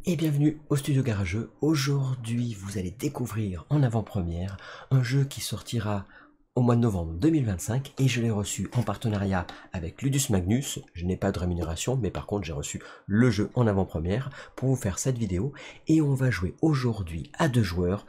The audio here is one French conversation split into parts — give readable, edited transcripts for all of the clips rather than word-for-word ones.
Et bienvenue au Studio Garageux. Aujourd'hui, vous allez découvrir en avant-première un jeu qui sortira au mois de novembre 2025 et je l'ai reçu en partenariat avec Ludus Magnus. Je n'ai pas de rémunération, mais par contre j'ai reçu le jeu en avant-première pour vous faire cette vidéo et on va jouer aujourd'hui à 2 joueurs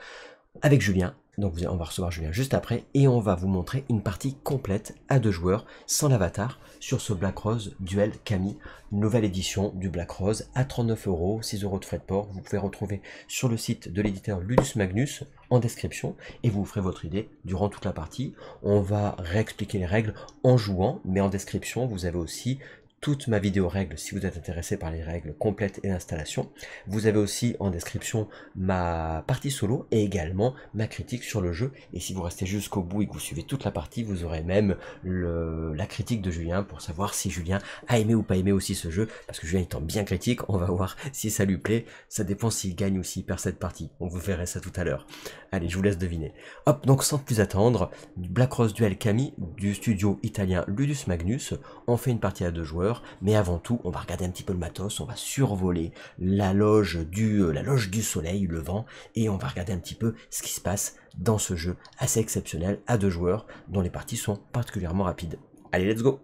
avec Julien. Donc on va recevoir Julien juste après et on va vous montrer une partie complète à 2 joueurs sans l'avatar sur ce Black Rose Duel Kami, nouvelle édition du Black Rose à 39 €, 6 € de frais de port. Vous pouvez retrouver sur le site de l'éditeur Ludus Magnus en description et vous ferez votre idée durant toute la partie. On va réexpliquer les règles en jouant, mais en description vous avez aussi toute ma vidéo règles si vous êtes intéressé par les règles complètes et l'installation. Vous avez aussi en description ma partie solo et également ma critique sur le jeu. Et si vous restez jusqu'au bout et que vous suivez toute la partie, vous aurez même la critique de Julien pour savoir si Julien a aimé ou pas aimé aussi ce jeu. Parce que Julien étant bien critique, on va voir si ça lui plaît. Ça dépend s'il gagne ou s'il perd cette partie. On vous verra ça tout à l'heure. Allez, je vous laisse deviner. Hop, donc sans plus attendre, du Black Rose Duel Kami du studio italien Ludus Magnus. On fait une partie à 2 joueurs. Mais avant tout, on va regarder un petit peu le matos, on va survoler la loge du soleil, le vent, et on va regarder un petit peu ce qui se passe dans ce jeu assez exceptionnel à 2 joueurs, dont les parties sont particulièrement rapides. Allez, let's go.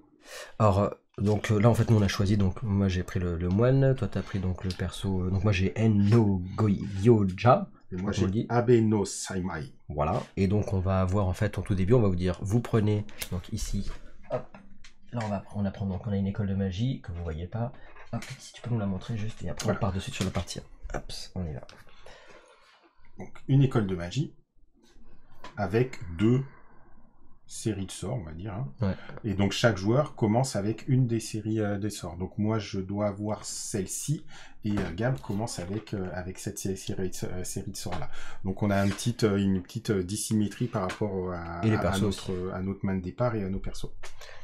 Alors, donc là en fait nous on a choisi, donc moi j'ai pris le moine, toi t'as pris donc le perso, donc moi j'ai Enno Gyoja. Et moi j'ai Abe no Saimai. Voilà, et donc on va avoir en fait en tout début, on va vous dire, vous prenez, donc ici, hop, là on apprend donc on a une école de magie que vous voyez pas. Hop, si tu peux nous la montrer juste et après voilà. On part de suite sur la partie. Hop, on y va. Donc une école de magie avec 2 séries de sorts, on va dire. Hein. Ouais. Et donc chaque joueur commence avec une des séries des sorts. Donc moi je dois avoir celle-ci et Gab commence avec cette série de sorts là. Donc on a une petite dissymétrie par rapport à notre main de départ et à nos persos.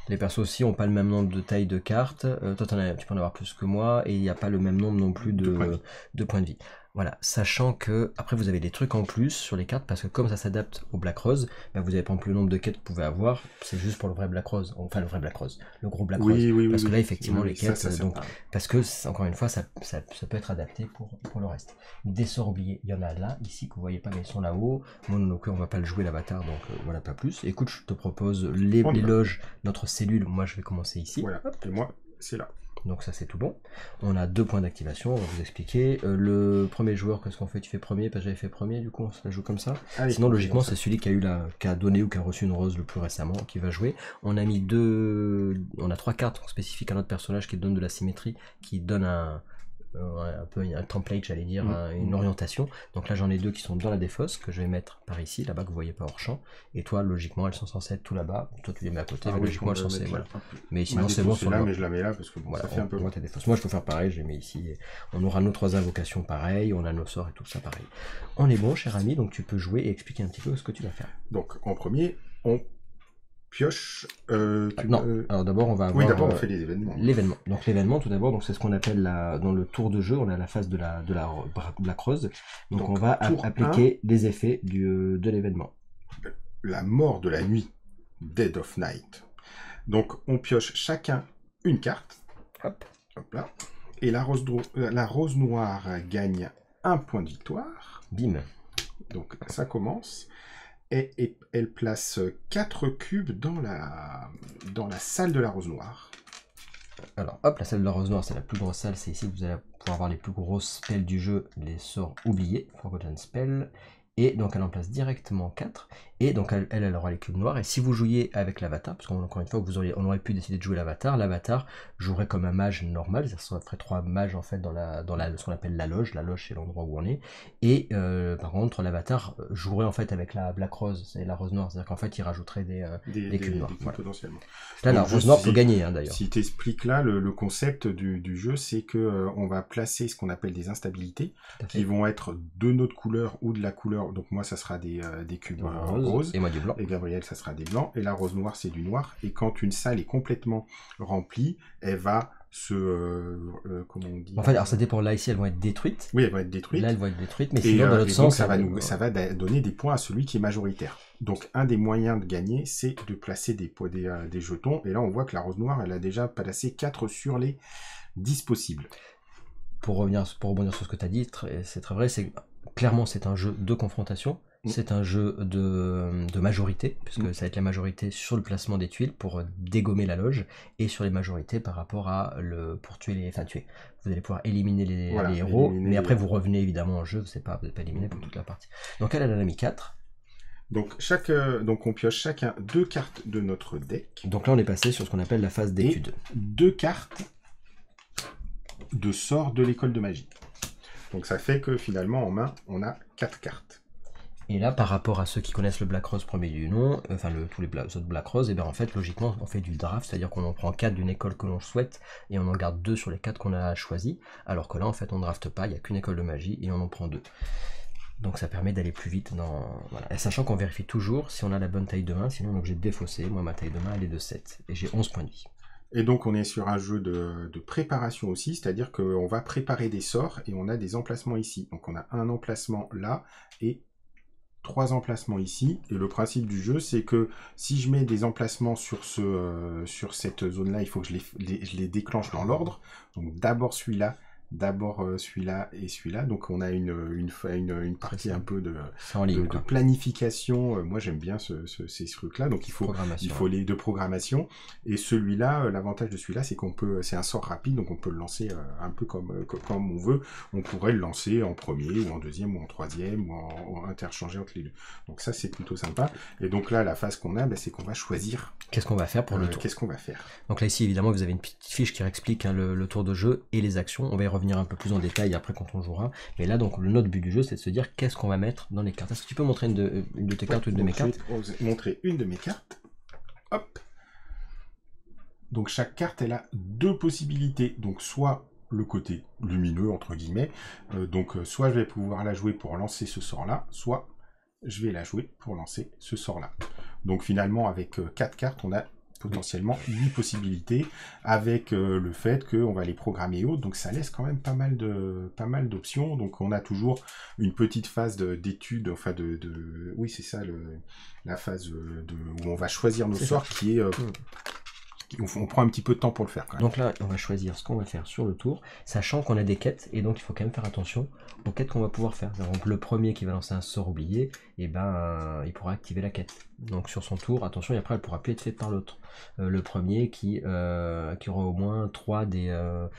Les persos aussi n'ont pas le même nombre de tailles de cartes. Toi tu peux en avoir plus que moi et il n'y a pas le même nombre non plus de points de vie. Voilà, sachant que après vous avez des trucs en plus sur les cartes parce que comme ça s'adapte au Black Rose, bah vous avez pas plus le nombre de quêtes que vous pouvez avoir, c'est juste pour le vrai Black Rose, enfin le vrai Black Rose, le gros Black Rose. Parce que là effectivement les quêtes, ça, donc parce que encore une fois ça peut être adapté pour le reste. Des sorts oubliés, il y en a là, ici que vous voyez pas mais ils sont là-haut. Mononoke on va pas le jouer l'avatar donc voilà pas plus. Écoute, je te propose les loges, notre cellule, moi je vais commencer ici. Voilà, et moi c'est là. Donc ça c'est tout bon. On a 2 points d'activation, on va vous expliquer. Le premier joueur, qu'est-ce qu'on fait? Tu fais premier, parce que j'avais fait premier, du coup on se la joue comme ça. Allez, sinon logiquement c'est celui qui a donné ou qui a reçu une rose le plus récemment qui va jouer. On a mis on a 3 cartes spécifiques à notre personnage qui donnent de la symétrie, qui donnent un peu un template, j'allais dire, une orientation. Donc là j'en ai 2 qui sont dans la défausse que je vais mettre par ici, là-bas que vous voyez pas hors champ. Et toi logiquement elles sont censées être tout là-bas. Toi tu les mets à côté, mais logiquement elles sont censées. Voilà. Mais sinon c'est bon sur là, mais je la mets là parce que bon, voilà, ça fait un peu. Moi je peux faire pareil, je les mets ici. Et on aura nos 3 invocations pareil, on a nos sorts et tout ça pareil. On est bon cher ami, donc tu peux jouer et expliquer un petit peu ce que tu vas faire. Donc en premier on pioche. Alors d'abord on va avoir. Oui, d'abord on fait les événements. L'événement. Donc l'événement tout d'abord, donc c'est ce qu'on appelle dans le tour de jeu, on a la phase de la Black Rose. Donc on va appliquer les effets de l'événement. La mort de la nuit, Dead of Night. Donc on pioche chacun une carte. Hop. Hop là. Et la rose noire gagne 1 point de victoire. Bim. Donc ça commence. Et elle place 4 cubes dans la salle de la rose noire. Alors hop, la salle de la rose noire c'est la plus grosse salle, c'est ici que vous allez pouvoir avoir les plus grosses spells du jeu, les sorts oubliés, Forgotten Spell. Et donc elle en place directement 4, et donc elle aura les cubes noirs, et si vous jouiez avec l'avatar, parce qu'encore une fois on aurait pu décider de jouer l'avatar jouerait comme un mage normal, ça ferait 3 mages en fait dans ce qu'on appelle la loge c'est l'endroit où on est, et par contre l'avatar jouerait en fait avec la Black Rose, c'est la rose noire, c'est-à-dire qu'en fait il rajouterait des cubes noirs. Voilà. Potentiellement. Là la rose noire peut gagner d'ailleurs. Si tu expliques là, le concept du jeu, c'est que on va placer ce qu'on appelle des instabilités, qui vont être de notre couleur ou de la couleur. Donc moi ça sera des cubes roses et moi du blanc. Et Gabriel ça sera des blancs, et la rose noire c'est du noir, et quand une salle est complètement remplie, elle va comment on dit, en fait alors ça dépend, là ici elles vont être détruites. Oui, elles vont être détruites. Là elles vont être détruites, mais sinon dans l'autre sens ça va donner des points à celui qui est majoritaire. Donc un des moyens de gagner c'est de placer des jetons, et là on voit que la rose noire elle a déjà placé 4 sur les 10 possibles. pour rebondir sur ce que tu as dit, c'est très vrai, clairement c'est un jeu de confrontation, c'est un jeu de majorité, puisque ça va être la majorité sur le placement des tuiles pour dégommer la loge, et sur les majorités par rapport à pour tuer tuer. Vous allez pouvoir éliminer les héros, mais après vous revenez évidemment en jeu, vous n'êtes pas éliminé pour toute la partie. Donc elle en a mis 4. Donc, donc on pioche chacun 2 cartes de notre deck. Donc là on est passé sur ce qu'on appelle la phase d'étude. 2 cartes de sorts de l'école de magie. Donc ça fait que finalement en main on a 4 cartes. Et là, par rapport à ceux qui connaissent le Black Rose premier du nom, enfin tous les autres Black Rose, et bien en fait, logiquement, on fait du draft, c'est-à-dire qu'on en prend 4 d'une école que l'on souhaite, et on en garde 2 sur les 4 qu'on a choisis, alors que là, en fait, on ne drafte pas, il n'y a qu'une école de magie, et on en prend 2. Donc ça permet d'aller plus vite Voilà. Et sachant qu'on vérifie toujours si on a la bonne taille de main, sinon on est obligé de défausser. Moi, ma taille de main, elle est de 7, et j'ai 11 points de vie. Et donc on est sur un jeu de préparation aussi, c'est-à-dire qu'on va préparer des sorts, et on a des emplacements ici. Donc on a un emplacement là, et 3 emplacements ici, et le principe du jeu c'est que si je mets des emplacements sur cette zone là, il faut que je les déclenche dans l'ordre. Donc d'abord celui-là et celui-là, donc on a une partie un peu de planification. Moi j'aime bien ces trucs-là, donc il faut les deux programmations. Et celui-là, l'avantage de celui-là, c'est c'est un sort rapide, donc on peut le lancer un peu comme on veut. On pourrait le lancer en premier, ou en deuxième, ou en troisième, ou en interchanger entre les deux. Donc ça c'est plutôt sympa. Et donc là, la phase qu'on a, c'est qu'on va choisir. Qu'est-ce qu'on va faire pour le tour. Qu'est-ce qu'on va faire. Donc là ici, évidemment, vous avez une petite fiche qui explique le tour de jeu et les actions. On va y revenir un peu plus en détail après quand on jouera. Mais là, donc, notre but du jeu, c'est de se dire qu'est-ce qu'on va mettre dans les cartes. Est-ce que tu peux montrer une de tes cartes ou une de mes cartes? Je vais montrer une de mes cartes. Hop. Donc chaque carte, elle a 2 possibilités. Donc soit le côté lumineux, entre guillemets. Donc soit je vais pouvoir la jouer pour lancer ce sort-là, soit je vais la jouer pour lancer ce sort-là. Donc finalement, avec 4 cartes, on a potentiellement 8 possibilités, avec le fait qu'on va les programmer et autres, donc ça laisse quand même pas mal d'options. Donc on a toujours une petite phase d'étude, enfin oui c'est ça, la phase où on va choisir nos sorts, qui est on prend un petit peu de temps pour le faire quand même. Donc là on va choisir ce qu'on va faire sur le tour, sachant qu'on a des quêtes, et donc il faut quand même faire attention aux quêtes qu'on va pouvoir faire. Donc le premier qui va lancer un sort oublié, et il pourra activer la quête. Donc sur son tour, attention, et après elle pourra plus être faite par l'autre. Le premier qui aura au moins 3 de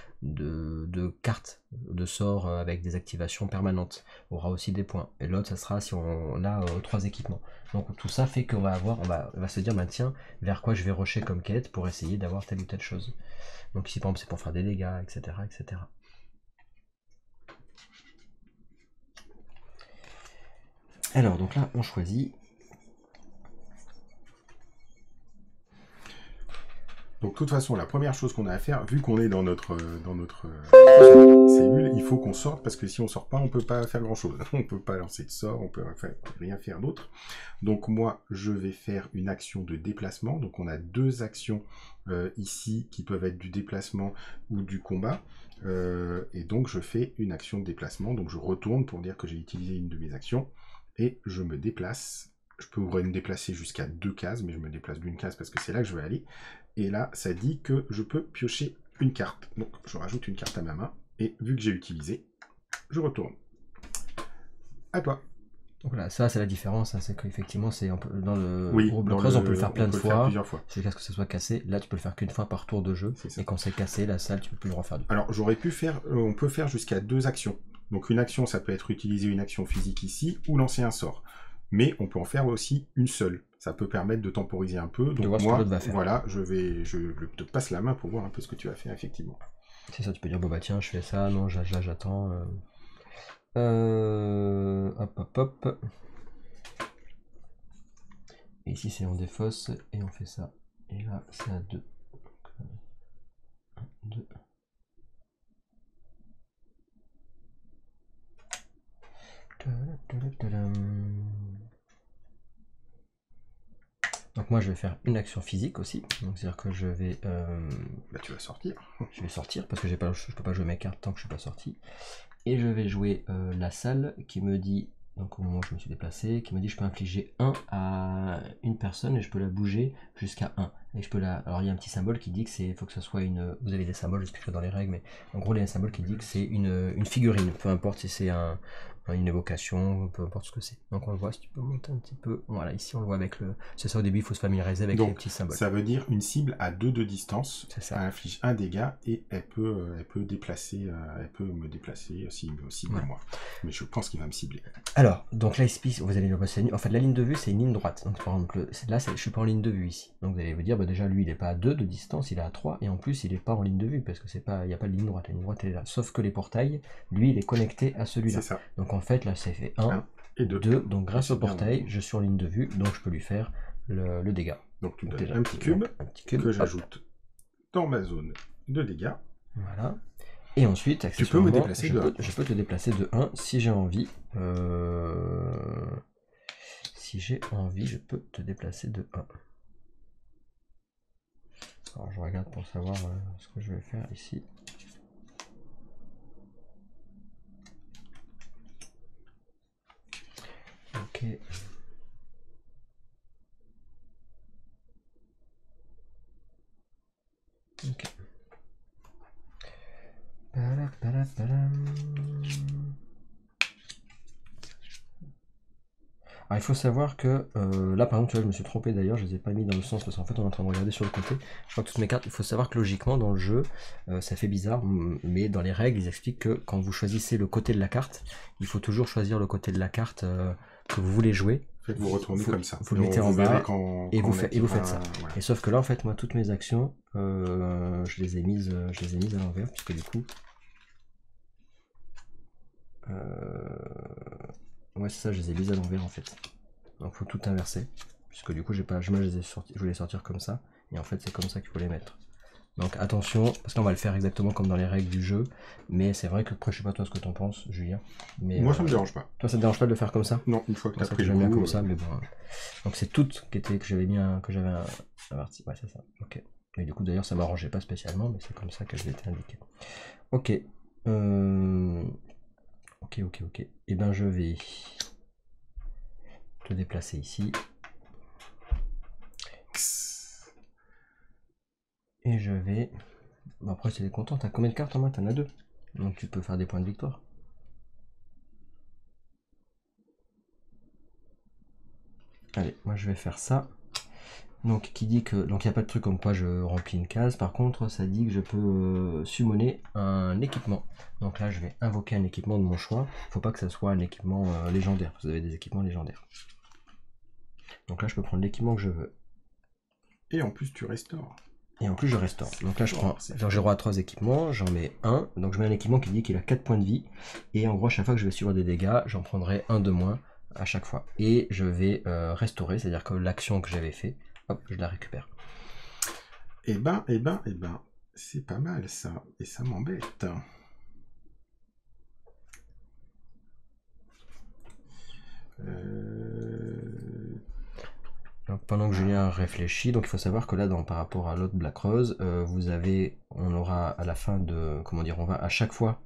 cartes de sorts avec des activations permanentes aura aussi des points. Et l'autre, ça sera si on a 3 équipements. Donc tout ça fait qu'on va on va se dire, bah, tiens, vers quoi je vais rusher comme quête pour essayer d'avoir telle ou telle chose. Donc ici par exemple c'est pour faire des dégâts, etc. etc. Alors donc là on choisit. Donc de toute façon, la première chose qu'on a à faire, vu qu'on est dans notre cellule, il faut qu'on sorte, parce que si on sort pas, on peut pas faire grand chose. On peut pas lancer de sort, on peut rien faire d'autre. Donc moi, je vais faire une action de déplacement. Donc on a 2 actions ici qui peuvent être du déplacement ou du combat. Et donc je fais une action de déplacement. Donc je retourne pour dire que j'ai utilisé une de mes actions. Et je me déplace. Je pourrais me déplacer jusqu'à 2 cases, mais je me déplace d'une case parce que c'est là que je vais aller. Et là, ça dit que je peux piocher une carte. Donc, je rajoute une carte à ma main. Et vu que j'ai utilisé, je retourne. À toi. Donc voilà, ça c'est la différence, hein, c'est qu'effectivement, dans le groupe Black Rose, on peut le faire plein de fois. Jusqu'à ce que ça soit cassé. Là, tu peux le faire qu'une fois par tour de jeu. Et quand c'est cassé, la salle, tu peux plus le refaire. Alors, j'aurais pu faire, on peut faire jusqu'à 2 actions. Donc, une action, ça peut être utiliser une action physique ici, ou lancer un sort. Mais on peut en faire aussi une seule. Ça peut permettre de temporiser un peu. Donc moi, voilà, je te passe la main pour voir un peu ce que tu vas faire, effectivement. C'est ça, tu peux dire, bon bah tiens, je fais ça, non, j'attends. Hop. Et ici, c'est on défausse, et on fait ça. Et là, c'est à 2. 1, 2. Donc moi je vais faire une action physique aussi, donc c'est à dire que je vais tu vas sortir. Je vais sortir parce que je peux pas jouer mes cartes tant que je suis pas sorti, et je vais jouer la salle qui me dit donc au moment où je me suis déplacé, qui m'a dit je peux infliger 1 à une personne et je peux la bouger jusqu'à 1. Et je peux la... Alors il y a un petit symbole qui dit que c'est, faut que ce soit une... Vous avez des symboles, j'expliquerai dans les règles, mais en gros il y a un symbole qui dit que c'est une figurine, peu importe si c'est une évocation, peu importe ce que c'est. Donc on le voit, si tu peux monter un petit peu. Voilà, ici on le voit avec le... C'est ça, au début il faut se familiariser avec les petits symboles. Ça veut dire une cible à 2 de distance, C'est ça. elle inflige 1 dégât et elle peut déplacer, elle peut me déplacer s'il me cible moi. Mais je pense qu'il va me cibler. Alors, donc là, vous allez le voir, en fait, la ligne de vue, c'est une ligne droite. Donc, par exemple, là, je suis pas en ligne de vue ici. Donc, vous allez vous dire, bah, déjà, lui, il n'est pas à 2 de distance, il est à 3. Et en plus, il n'est pas en ligne de vue, parce que il n'y a pas de ligne droite. La ligne droite, elle est là. Sauf que les portails, lui, il est connecté à celui-là. C'est ça. Donc, en fait, là, c'est fait 1 et 2. Donc, grâce au portail, je suis en ligne de vue, donc je peux lui faire le dégât. Donc, tu donnes un petit cube que j'ajoute dans ma zone de dégâts. Voilà. Et ensuite, tu peux me déplacer je peux te déplacer de 1 si j'ai envie. Si j'ai envie, je peux te déplacer de 1. Alors je regarde pour savoir ce que je vais faire ici. Ok. Ok. Alors il faut savoir que là par exemple tu vois je me suis trompé d'ailleurs, je les ai pas mis dans le sens parce qu'en fait on est en train de regarder sur le côté. Je crois que toutes mes cartes, il faut savoir que logiquement dans le jeu, ça fait bizarre, mais dans les règles ils expliquent que quand vous choisissez le côté de la carte, il faut toujours choisir le côté de la carte que vous voulez jouer. Vous retournez comme ça. Vous le mettez en bas et vous faites ça. Voilà. Et sauf que là en fait moi toutes mes actions, je les ai mises à l'envers puisque du coup... Ouais c'est ça, je les ai mises à l'envers en fait. Donc faut tout inverser. Puisque du coup je voulais sortir comme ça. Et en fait c'est comme ça qu'il faut les mettre. Donc attention, parce qu'on va le faire exactement comme dans les règles du jeu. Mais c'est vrai que après je sais pas toi ce que t'en penses, Julien. Mais, moi ça me dérange pas. Toi ça te dérange pas de le faire comme ça? Non, une fois que t'as pris le goût, comme ça, mais bon. Donc c'est tout que j'avais mis que j'avais un partie. Ouais c'est ça. Ok. Et du coup d'ailleurs ça m'arrangeait pas spécialement, mais c'est comme ça qu'elle était indiquée. Ok. Ok. Et ben je vais te déplacer ici. Et je vais... Bon, après c'est des contents, t'as combien de cartes en main? T'en as 2. Donc tu peux faire des points de victoire. Allez, moi je vais faire ça. Donc qui dit que... Donc il n'y a pas de truc comme quoi je remplis une case. Par contre ça dit que je peux summoner un équipement. Donc là je vais invoquer un équipement de mon choix. Faut pas que ça soit un équipement légendaire. Vous avez des équipements légendaires. Donc là je peux prendre l'équipement que je veux. Et en plus tu restaures. Et en plus je restaure. Donc là je prends, genre j'ai droit à 3 équipements, j'en mets un, donc je mets un équipement qui dit qu'il a 4 points de vie, et en gros chaque fois que je vais subir des dégâts, j'en prendrai un de moins à chaque fois. Et je vais restaurer, c'est-à-dire que l'action que j'avais fait, hop, je la récupère. Eh ben, c'est pas mal ça, et ça m'embête. Donc pendant que Julien réfléchit, donc il faut savoir que là, par rapport à l'autre Black Rose, on aura à la fin de, comment dire, on va à chaque fois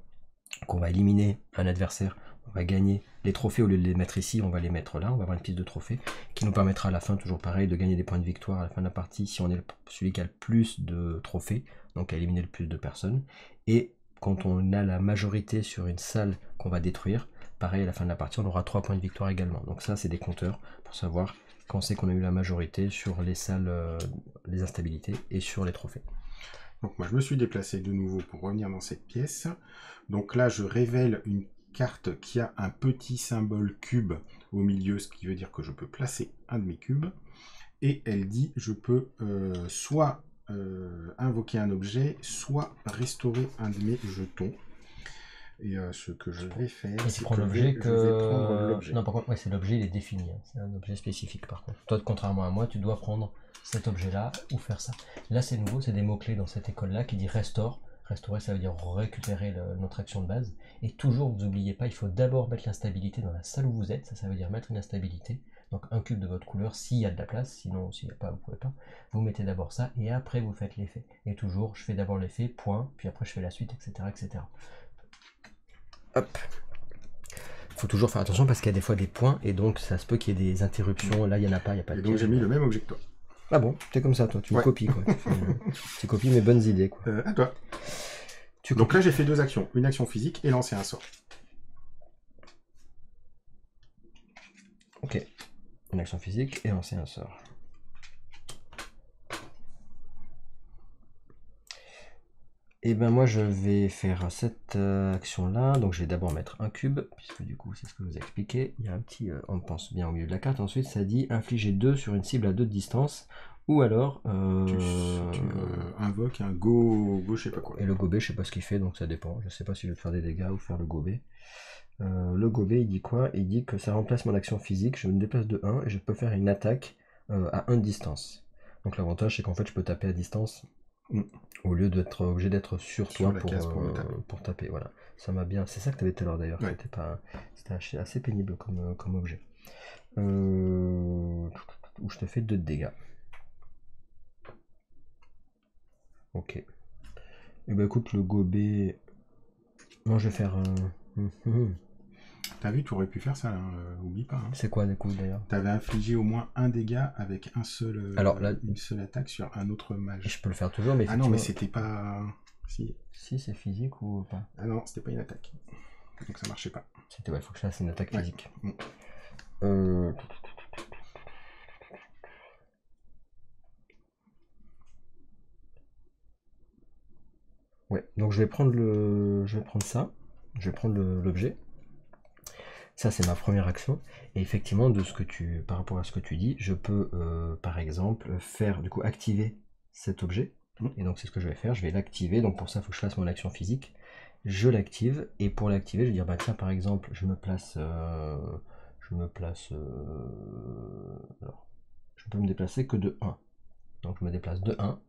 qu'on va éliminer un adversaire, on va gagner les trophées. Au lieu de les mettre ici, on va les mettre là, on va avoir une piste de trophées qui nous permettra à la fin, toujours pareil, de gagner des points de victoire à la fin de la partie si on est celui qui a le plus de trophées, donc à éliminer le plus de personnes. Et quand on a la majorité sur une salle qu'on va détruire, pareil, à la fin de la partie, on aura 3 points de victoire également. Donc ça, c'est des compteurs pour savoir quand c'est qu'on a eu la majorité sur les salles, les instabilités et sur les trophées. Donc moi je me suis déplacé de nouveau pour revenir dans cette pièce. Donc là je révèle une carte qui a un petit symbole cube au milieu, ce qui veut dire que je peux placer un de mes cubes. Et elle dit je peux soit invoquer un objet, soit restaurer un de mes jetons. Et ce que je vais faire, c'est que je vais prendre l'objet. Non, par contre, ouais, c'est l'objet, il est défini. Hein. C'est un objet spécifique, par contre. Toi, contrairement à moi, tu dois prendre cet objet-là ou faire ça. Là, c'est nouveau, c'est des mots-clés dans cette école-là qui dit restore. Restaurer, ça veut dire récupérer notre action de base. Et toujours, vous n'oubliez pas, il faut d'abord mettre l'instabilité dans la salle où vous êtes. Ça veut dire mettre une instabilité. Donc un cube de votre couleur, s'il y a de la place. Sinon, s'il n'y a pas, vous ne pouvez pas. Vous mettez d'abord ça et après, vous faites l'effet. Et toujours, je fais d'abord l'effet, point, puis après, je fais la suite, etc., etc. Hop. faut toujours faire attention parce qu'il y a des fois des points et donc ça se peut qu'il y ait des interruptions. Là, il n'y en a pas, il n'y a pas de Et donc j'ai mis le même objet que toi. Ah bon, t'es comme ça, toi, tu me Ouais. copies, quoi. Tu copies mes bonnes idées, quoi. À toi. Tu Donc copies. là, j'ai fait 2 actions. Une action physique et lancer un sort. Ok. Une action physique et lancer un sort. Et ben moi je vais faire cette action-là. Donc je vais d'abord mettre un cube, puisque du coup c'est ce que je vous ai expliqué. Il y a un petit, on pense bien au milieu de la carte. Ensuite ça dit infliger 2 sur une cible à 2 de distance. Ou alors... Tu invoques un go, je sais pas quoi. Et le gobet, je sais pas ce qu'il fait, donc ça dépend. Je sais pas si je vais faire des dégâts ou faire le gobet. Le gobet, il dit quoi? Il dit que ça remplace mon action physique, je me déplace de 1 et je peux faire une attaque à 1 de distance. Donc l'avantage, c'est qu'en fait, je peux taper à distance au lieu d'être obligé d'être sur toi pour taper. Voilà, ça m'a bien. C'est ça que tu avais tout à l'heure d'ailleurs. Ouais. C'était assez pénible comme objet. Où je te fais 2 de dégâts. Ok. Et ben écoute, le gobet. Non, je vais faire. T'as vu, tu aurais pu faire ça, hein, oublie pas. Hein. C'est quoi du coup d'ailleurs? T'avais infligé au moins un dégât avec un seul, Alors, là, une seule attaque sur un autre mage. Je peux le faire toujours, mais ah non, mais c'était pas... Si. Si, c'est physique ou pas? Ah non, c'était pas une attaque. Donc ça marchait pas. C'était, ouais, faut que je fasse une attaque physique. Ouais. Ouais, donc je vais prendre ça. Je vais prendre l'objet. Ça, c'est ma première action. Et effectivement, par rapport à ce que tu dis, je peux, par exemple, faire, du coup, activer cet objet. Et donc, c'est ce que je vais faire. Je vais l'activer. Donc, pour ça, il faut que je fasse mon action physique. Je l'active. Et pour l'activer, je vais dire, bah tiens, par exemple, je me place... alors, je peux me déplacer que de 1. Donc, je me déplace de 1.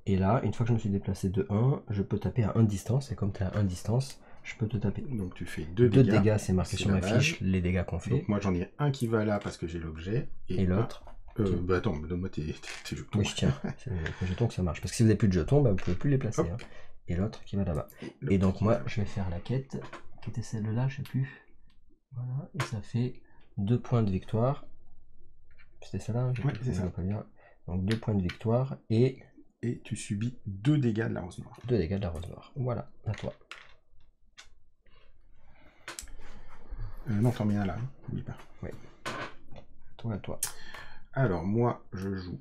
Et là, une fois que je me suis déplacé de 1, je peux taper à 1 de distance. Et comme tu es à 1 de distance, je peux te taper. Donc tu fais 2 2 dégâts. dégâts, c'est marqué sur ma fiche, les dégâts qu'on fait. Donc moi j'en ai un qui va là parce que j'ai l'objet. Et l'autre. Bah attends, donne-moi tes jetons. Oui, je tiens. C'est les jetons que ça marche. Parce que si vous n'avez plus de jetons, bah, vous ne pouvez plus les placer. Hein. Et l'autre qui va là-bas. Et donc moi, je vais faire la quête, qui était celle-là, je sais plus. Voilà, et ça fait 2 points de victoire. C'était ça là? Ouais, c'est ça. Donc 2 points de victoire et... Et tu subis 2 dégâts de la rose noire. 2 dégâts de la rose noire. Voilà, à toi. Non, t'en mets un là, hein. N'oublie pas. Oui. Toi à toi. Alors moi, je joue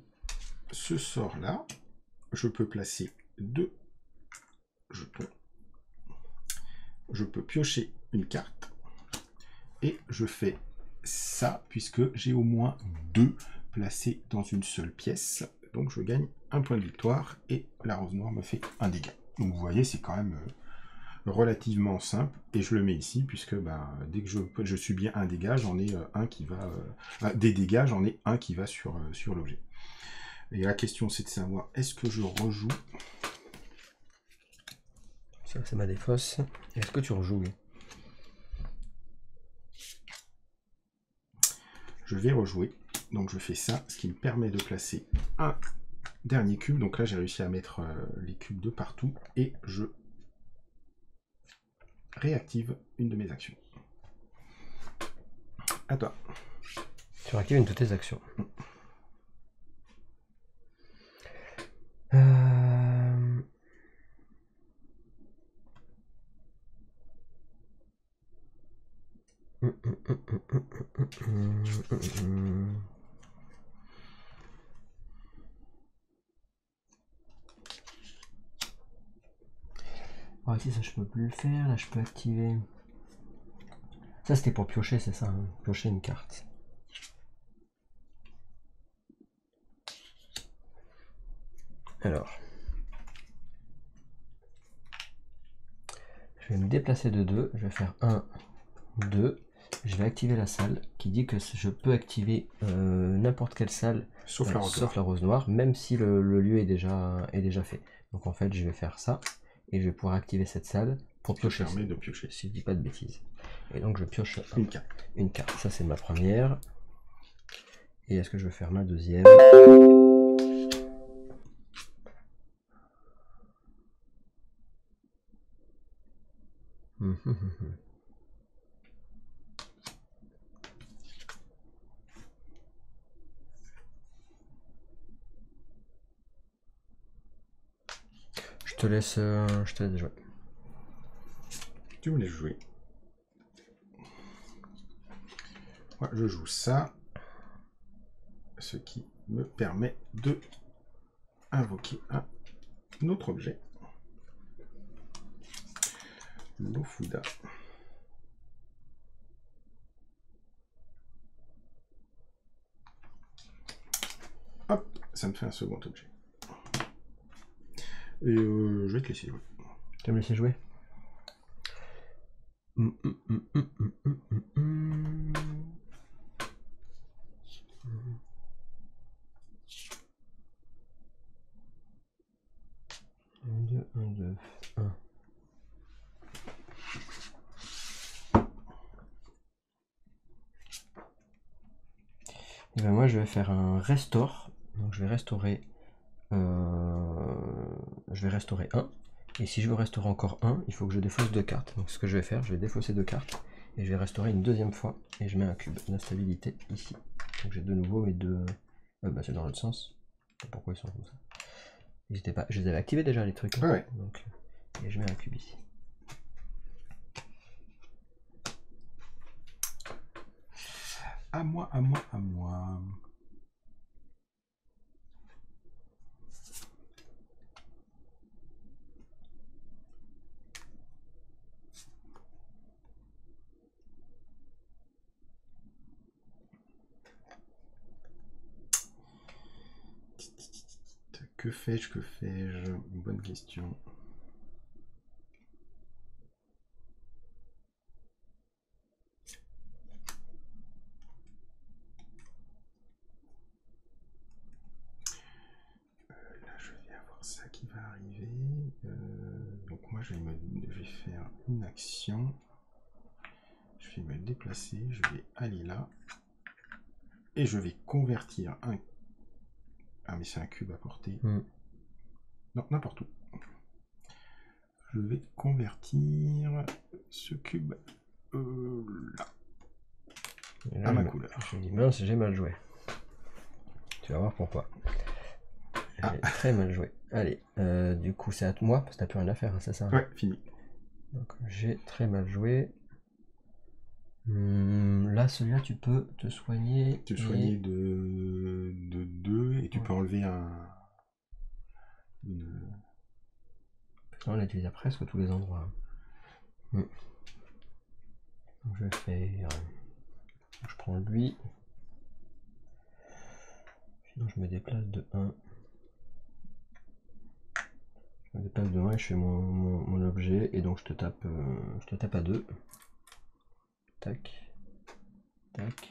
ce sort-là. Je peux placer 2 jetons. Je peux piocher une carte. Et je fais ça, puisque j'ai au moins 2 placés dans une seule pièce. Donc je gagne 1 point de victoire, et la rose noire me fait 1 dégât. Donc vous voyez, c'est quand même relativement simple, et je le mets ici, puisque bah, dès que je subis un dégât, j'en ai un qui va... des dégâts, j'en ai un qui va sur l'objet. Et la question, c'est de savoir, est-ce que je rejoue? Ça, c'est ma défausse. Est-ce que tu rejoues? Je vais rejouer. Donc je fais ça, ce qui me permet de placer un dernier cube. Donc là, j'ai réussi à mettre les cubes de partout. Et je réactive une de mes actions. À toi. Tu réactives une de tes actions. Ah si, ça je peux plus le faire, là je peux activer. Ça c'était pour piocher, c'est ça, hein, piocher une carte. Alors. Je vais me déplacer de 2, je vais faire 1, 2. Je vais activer la salle qui dit que je peux activer n'importe quelle salle sauf la rose noire, même si le lieu est déjà fait. Donc en fait je vais faire ça et je vais pouvoir activer cette salle pour piocher. Ça permet de piocher. Si je dis pas de bêtises. Et donc je pioche une carte. Ça c'est ma première. Et est-ce que je vais faire ma deuxième? laisse jouer. Tu me laisses jouer. Moi, je joue ça. Ce qui me permet de invoquer un autre objet. L'Ofuda. Hop, ça me fait un second objet. Et je vais te laisser jouer. Tu vas me laisser jouer? Un, deux, un. Et ben moi je vais faire un restore. Donc je vais restaurer. Je vais restaurer 1. Et si je veux restaurer encore 1, il faut que je défausse 2 cartes. Donc ce que je vais faire, je vais défausser 2 cartes. Et je vais restaurer une deuxième fois. Et je mets un cube d'instabilité ici. Donc j'ai de nouveau mes deux. Bah c'est dans l'autre sens. Pourquoi ils sont comme ça? N'hésitez pas. Je les avais activés déjà les trucs. Ouais. Donc, et je mets un cube ici. À moi, à moi, à moi. Que fais-je, que fais-je? Bonne question. Là, je vais avoir ça qui va arriver. Donc moi, je vais faire une action. Je vais me déplacer, je vais aller là. Et je vais convertir un... Ah, mais c'est un cube à portée. Non, n'importe où. Je vais convertir ce cube là. À ma couleur. Je me dis mince, j'ai mal joué. Tu vas voir pourquoi. J'ai très mal joué. Allez, du coup c'est à moi, parce que t'as plus rien à faire, hein, c'est ça? Ouais, fini. Donc j'ai très mal joué. Là, celui-là, tu peux te soigner. Te soigner de 2 et tu peux enlever On l'utilise à presque tous les endroits. Donc je vais faire. Je prends lui. Sinon, je me déplace de 1. Je me déplace de 1 et je fais mon objet. Et donc, je te tape à 2. Tac. Tac.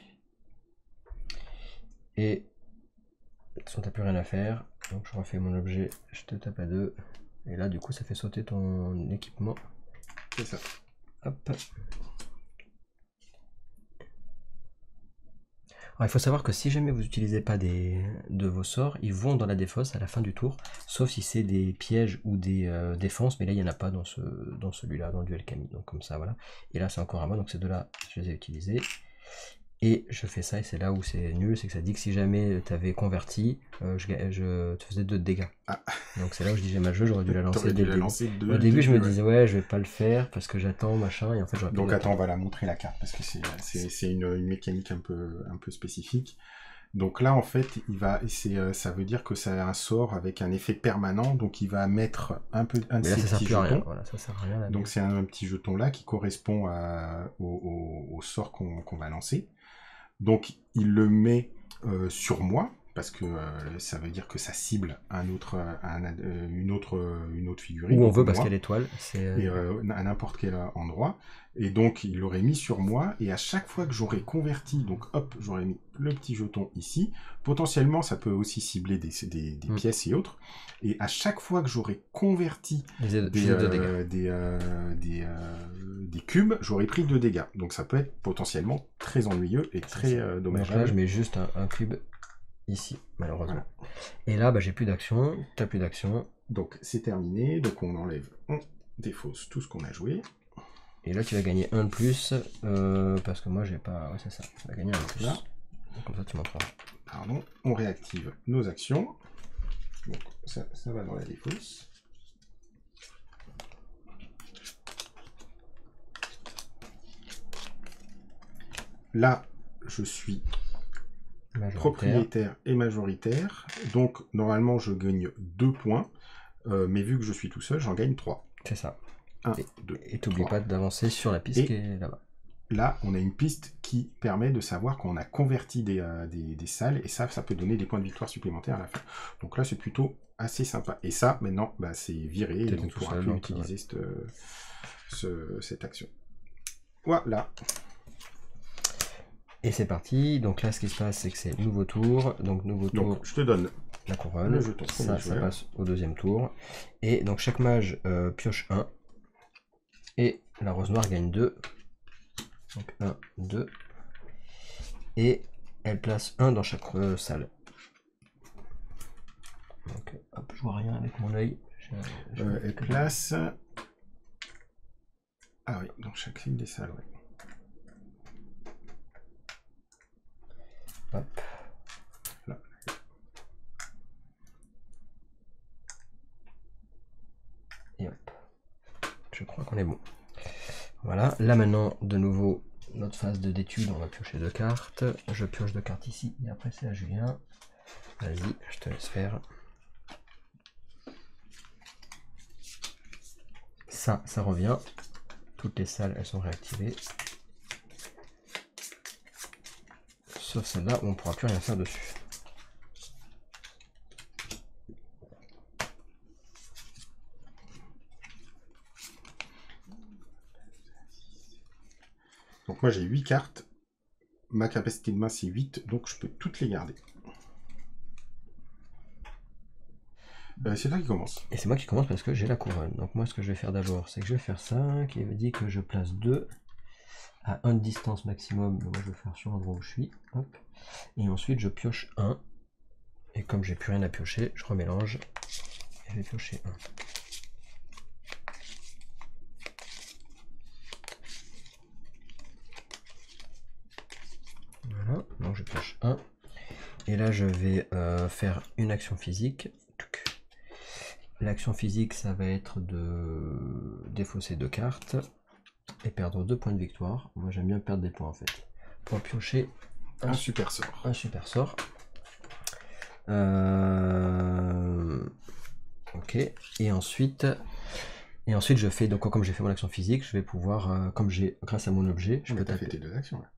Et de toute façon, t'as plus rien à faire. Donc, je refais mon objet. Je te tape à 2. Et là, du coup, ça fait sauter ton équipement. C'est ça. Hop. Alors, il faut savoir que si jamais vous n'utilisez pas de vos sorts, ils vont dans la défausse à la fin du tour, sauf si c'est des pièges ou des défenses, mais là il n'y en a pas dans celui-là, dans le duel Camille, donc comme ça voilà. Et là c'est encore à moi, donc ces deux-là je les ai utilisés. Et je fais ça, et c'est là où c'est nul, c'est que ça dit que si jamais tu avais converti, je te faisais 2 de dégâts. Ah. Donc c'est là où je dis j'ai mal joué, j'aurais dû la lancer dès le début. Au début je me disais ouais je vais pas le faire parce que j'attends machin, et en fait j'aurais Donc attends, on va la montrer la carte parce que c'est une mécanique un peu spécifique. Donc là en fait ça veut dire que ça a un sort avec un effet permanent, donc il va mettre un de ces petits jetons. Voilà, ça sert à rien, là, donc c'est un petit jeton là qui correspond au sort qu'on va lancer. Donc il le met sur moi parce que ça veut dire que ça cible une autre figurine. Où on veut parce qu'elle étoile. Et à n'importe quel endroit. Et donc il l'aurait mis sur moi, et à chaque fois que j'aurais converti, donc hop, j'aurais mis le petit jeton ici. Potentiellement ça peut aussi cibler des pièces et autres. Et à chaque fois que j'aurais converti des cubes, j'aurais pris 2 dégâts. Donc ça peut être potentiellement très ennuyeux et très dommageable. Là je mets juste un cube ici, malheureusement. Voilà. Et là j'ai plus d'action, t'as plus d'action. Donc c'est terminé, donc on enlève, on défausse tout ce qu'on a joué. Et là tu vas gagner 1 de plus, parce que moi j'ai pas... Ouais c'est ça, tu vas gagner 1 de plus. Là. Comme ça tu m'en prends. Pardon, on réactive nos actions. Donc ça va dans la défausse. Là, je suis propriétaire et majoritaire. Donc, normalement, je gagne 2 points. Mais vu que je suis tout seul, j'en gagne 3. C'est ça. 1, 2, et t'oublies pas d'avancer sur la piste qui est là-bas. Là, on a une piste qui permet de savoir qu'on a converti des salles, et ça peut donner des points de victoire supplémentaires à la fin. Donc là, c'est plutôt assez sympa. Et ça, maintenant, bah, c'est viré, et on ne pourra plus utiliser cette action. Voilà. Et c'est parti. Donc là, ce qui se passe, c'est que c'est nouveau tour. Donc nouveau tour. Donc, je te donne la couronne. Le jeton. Ça passe au deuxième tour. Et donc chaque mage pioche 1. Et la rose noire gagne 2. Donc 1, 2. Et elle place 1 dans chaque salle. Donc hop, je vois rien avec mon œil. Elle place... Ah oui, dans chaque file des salles, oui. Hop. Là. Et hop. Je crois qu'on est bon. Voilà, là maintenant, de nouveau, notre phase d'étude, on va piocher 2 cartes. Je pioche 2 cartes ici, et après c'est à Julien. Vas-y, je te laisse faire. Ça revient. Toutes les salles, elles sont réactivées. Sauf celle-là où on ne pourra plus rien faire dessus. Donc moi j'ai 8 cartes. Ma capacité de main c'est 8, donc je peux toutes les garder. C'est toi qui commence. Et c'est moi qui commence parce que j'ai la couronne. Donc moi ce que je vais faire d'abord, c'est que je vais faire ça, qui veut dire que je place 2 à 1 de distance maximum. Moi je vais faire sur l'endroit où je suis. Hop. Et ensuite je pioche 1. Et comme j'ai plus rien à piocher, je remélange. Et je vais piocher 1. Voilà, donc je pioche 1. Et là je vais faire une action physique. L'action physique, ça va être de défausser 2 cartes et perdre 2 points de victoire. Moi j'aime bien perdre des points en fait. Pour piocher un super sort. Un super sort. Ok. Et ensuite je fais, donc comme j'ai fait mon action physique, je vais pouvoir, comme j'ai, grâce à mon objet, je peux taper. Fait tes 2 actions là.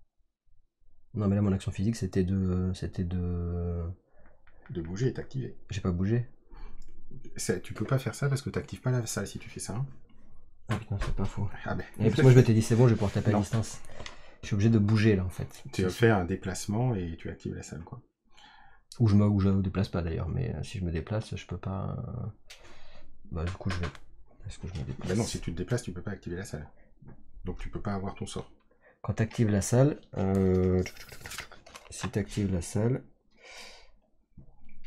Non mais là mon action physique c'était de bouger et t'activer. J'ai pas bougé. Tu peux pas faire ça parce que t'actives pas la salle si tu fais ça. Hein. Ah putain, c'est pas faux. Ah ben. Et parce que moi je m'étais dit c'est bon, je vais pouvoir taper à distance. Je suis obligé de bouger là en fait. Tu fais un déplacement et tu actives la salle quoi. Ou je me déplace pas d'ailleurs, mais si je me déplace, je peux pas. Bah du coup je vais. Est-ce que je me déplace? Bah non, si tu te déplaces, tu peux pas activer la salle. Donc tu peux pas avoir ton sort. Quand tu actives la salle, si tu actives la salle,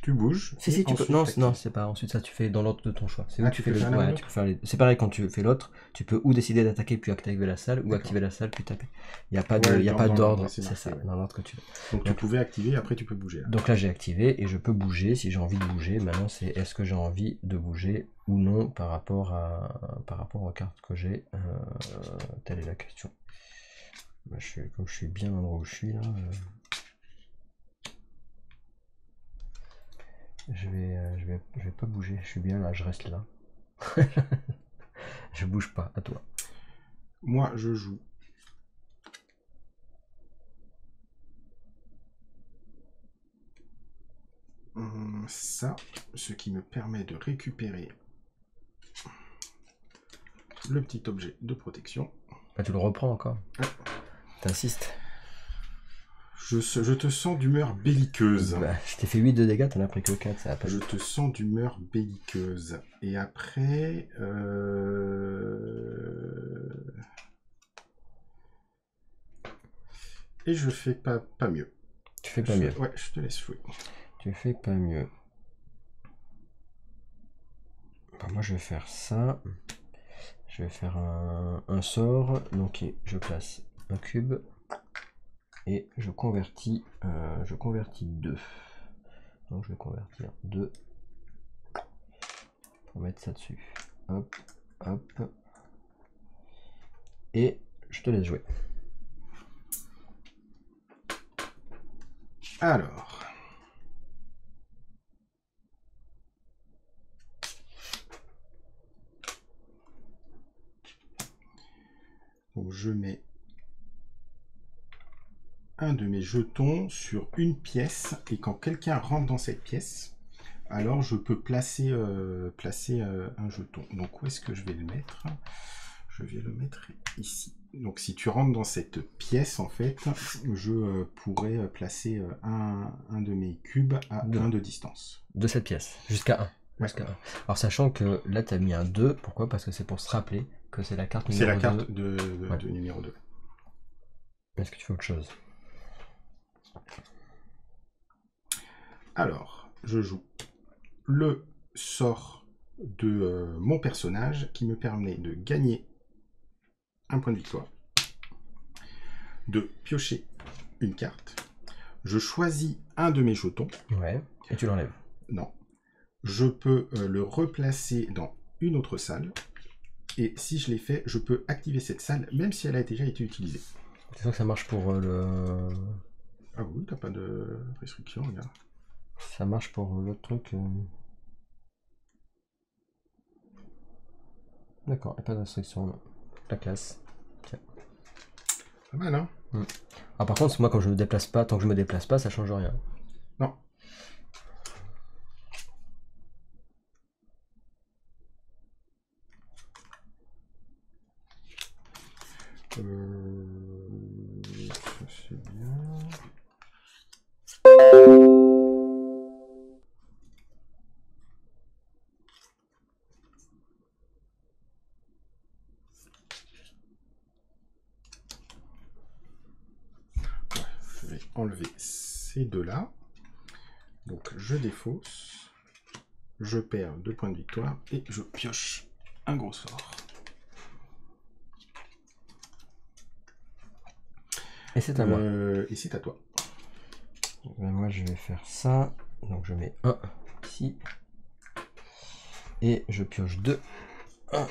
tu bouges. Si tu peux. Non, c'est pas. Ensuite ça tu fais dans l'ordre de ton choix. C'est où tu fais le. Ouais, tu peux faire les. C'est pareil quand tu fais l'autre. Tu peux ou décider d'attaquer puis activer la salle, ou activer la salle puis taper. Il n'y a pas d'ordre. C'est ça. Dans l'ordre que tu veux. Donc tu pouvais activer. Après tu peux bouger. Là. Donc là j'ai activé et je peux bouger si j'ai envie de bouger. Maintenant c'est est-ce que j'ai envie de bouger ou non par rapport aux cartes que j'ai. Telle est la question. Bah, comme je suis bien à l'endroit où je suis là. Je vais pas bouger, je suis bien là, je reste là. Je bouge pas, à toi. Moi, je joue. Ça, ce qui me permet de récupérer le petit objet de protection. Ah, tu le reprends encore? T'insistes. Je te sens d'humeur belliqueuse. Bah, je t'ai fait 8 de dégâts, t'en as pris que 4, ça va pas. Je te sens d'humeur belliqueuse. Et après... Et je fais pas mieux. Tu fais pas mieux? Ouais, je te laisse jouer. Tu fais pas mieux. Bah, moi je vais faire ça. Je vais faire un sort. Donc je place un cube. Et je convertis 2. Donc je vais convertir 2 pour mettre ça dessus. Hop, hop. Et je te laisse jouer. Alors. Donc je mets un de mes jetons sur une pièce et quand quelqu'un rentre dans cette pièce, alors je peux placer un jeton. Donc où est-ce que je vais le mettre? Je vais le mettre ici. Donc si tu rentres dans cette pièce, en fait, je pourrais placer un de mes cubes à 1 de distance. De cette pièce, jusqu'à 1. Ouais. Alors sachant que là tu as mis un 2, pourquoi? Parce que c'est pour se rappeler que c'est la carte numéro 2. C'est la carte de numéro 2. Est-ce que tu fais autre chose? Alors, je joue le sort de mon personnage qui me permet de gagner un point de victoire, de piocher une carte. Je choisis un de mes jetons. Ouais, et tu l'enlèves. Non. Je peux le replacer dans une autre salle. Et si je l'ai fait, je peux activer cette salle, même si elle a déjà été utilisée. C'est sûr que ça marche pour le... Ah oui, t'as pas de restriction, regarde. Ça marche pour l'autre truc. D'accord, il n'y a pas de restriction. Non. La classe. Tiens. Pas mal, hein? Ah, par contre, moi, quand je me déplace pas, tant que je me déplace pas, ça change rien. Non. Ça c'est bien. Je vais enlever ces deux-là. Donc je défausse. Je perds 2 points de victoire et je pioche un gros sort. Et c'est à moi. Et c'est à toi. Moi, je vais faire ça. Donc, je mets 1 ici. Et je pioche 2. 1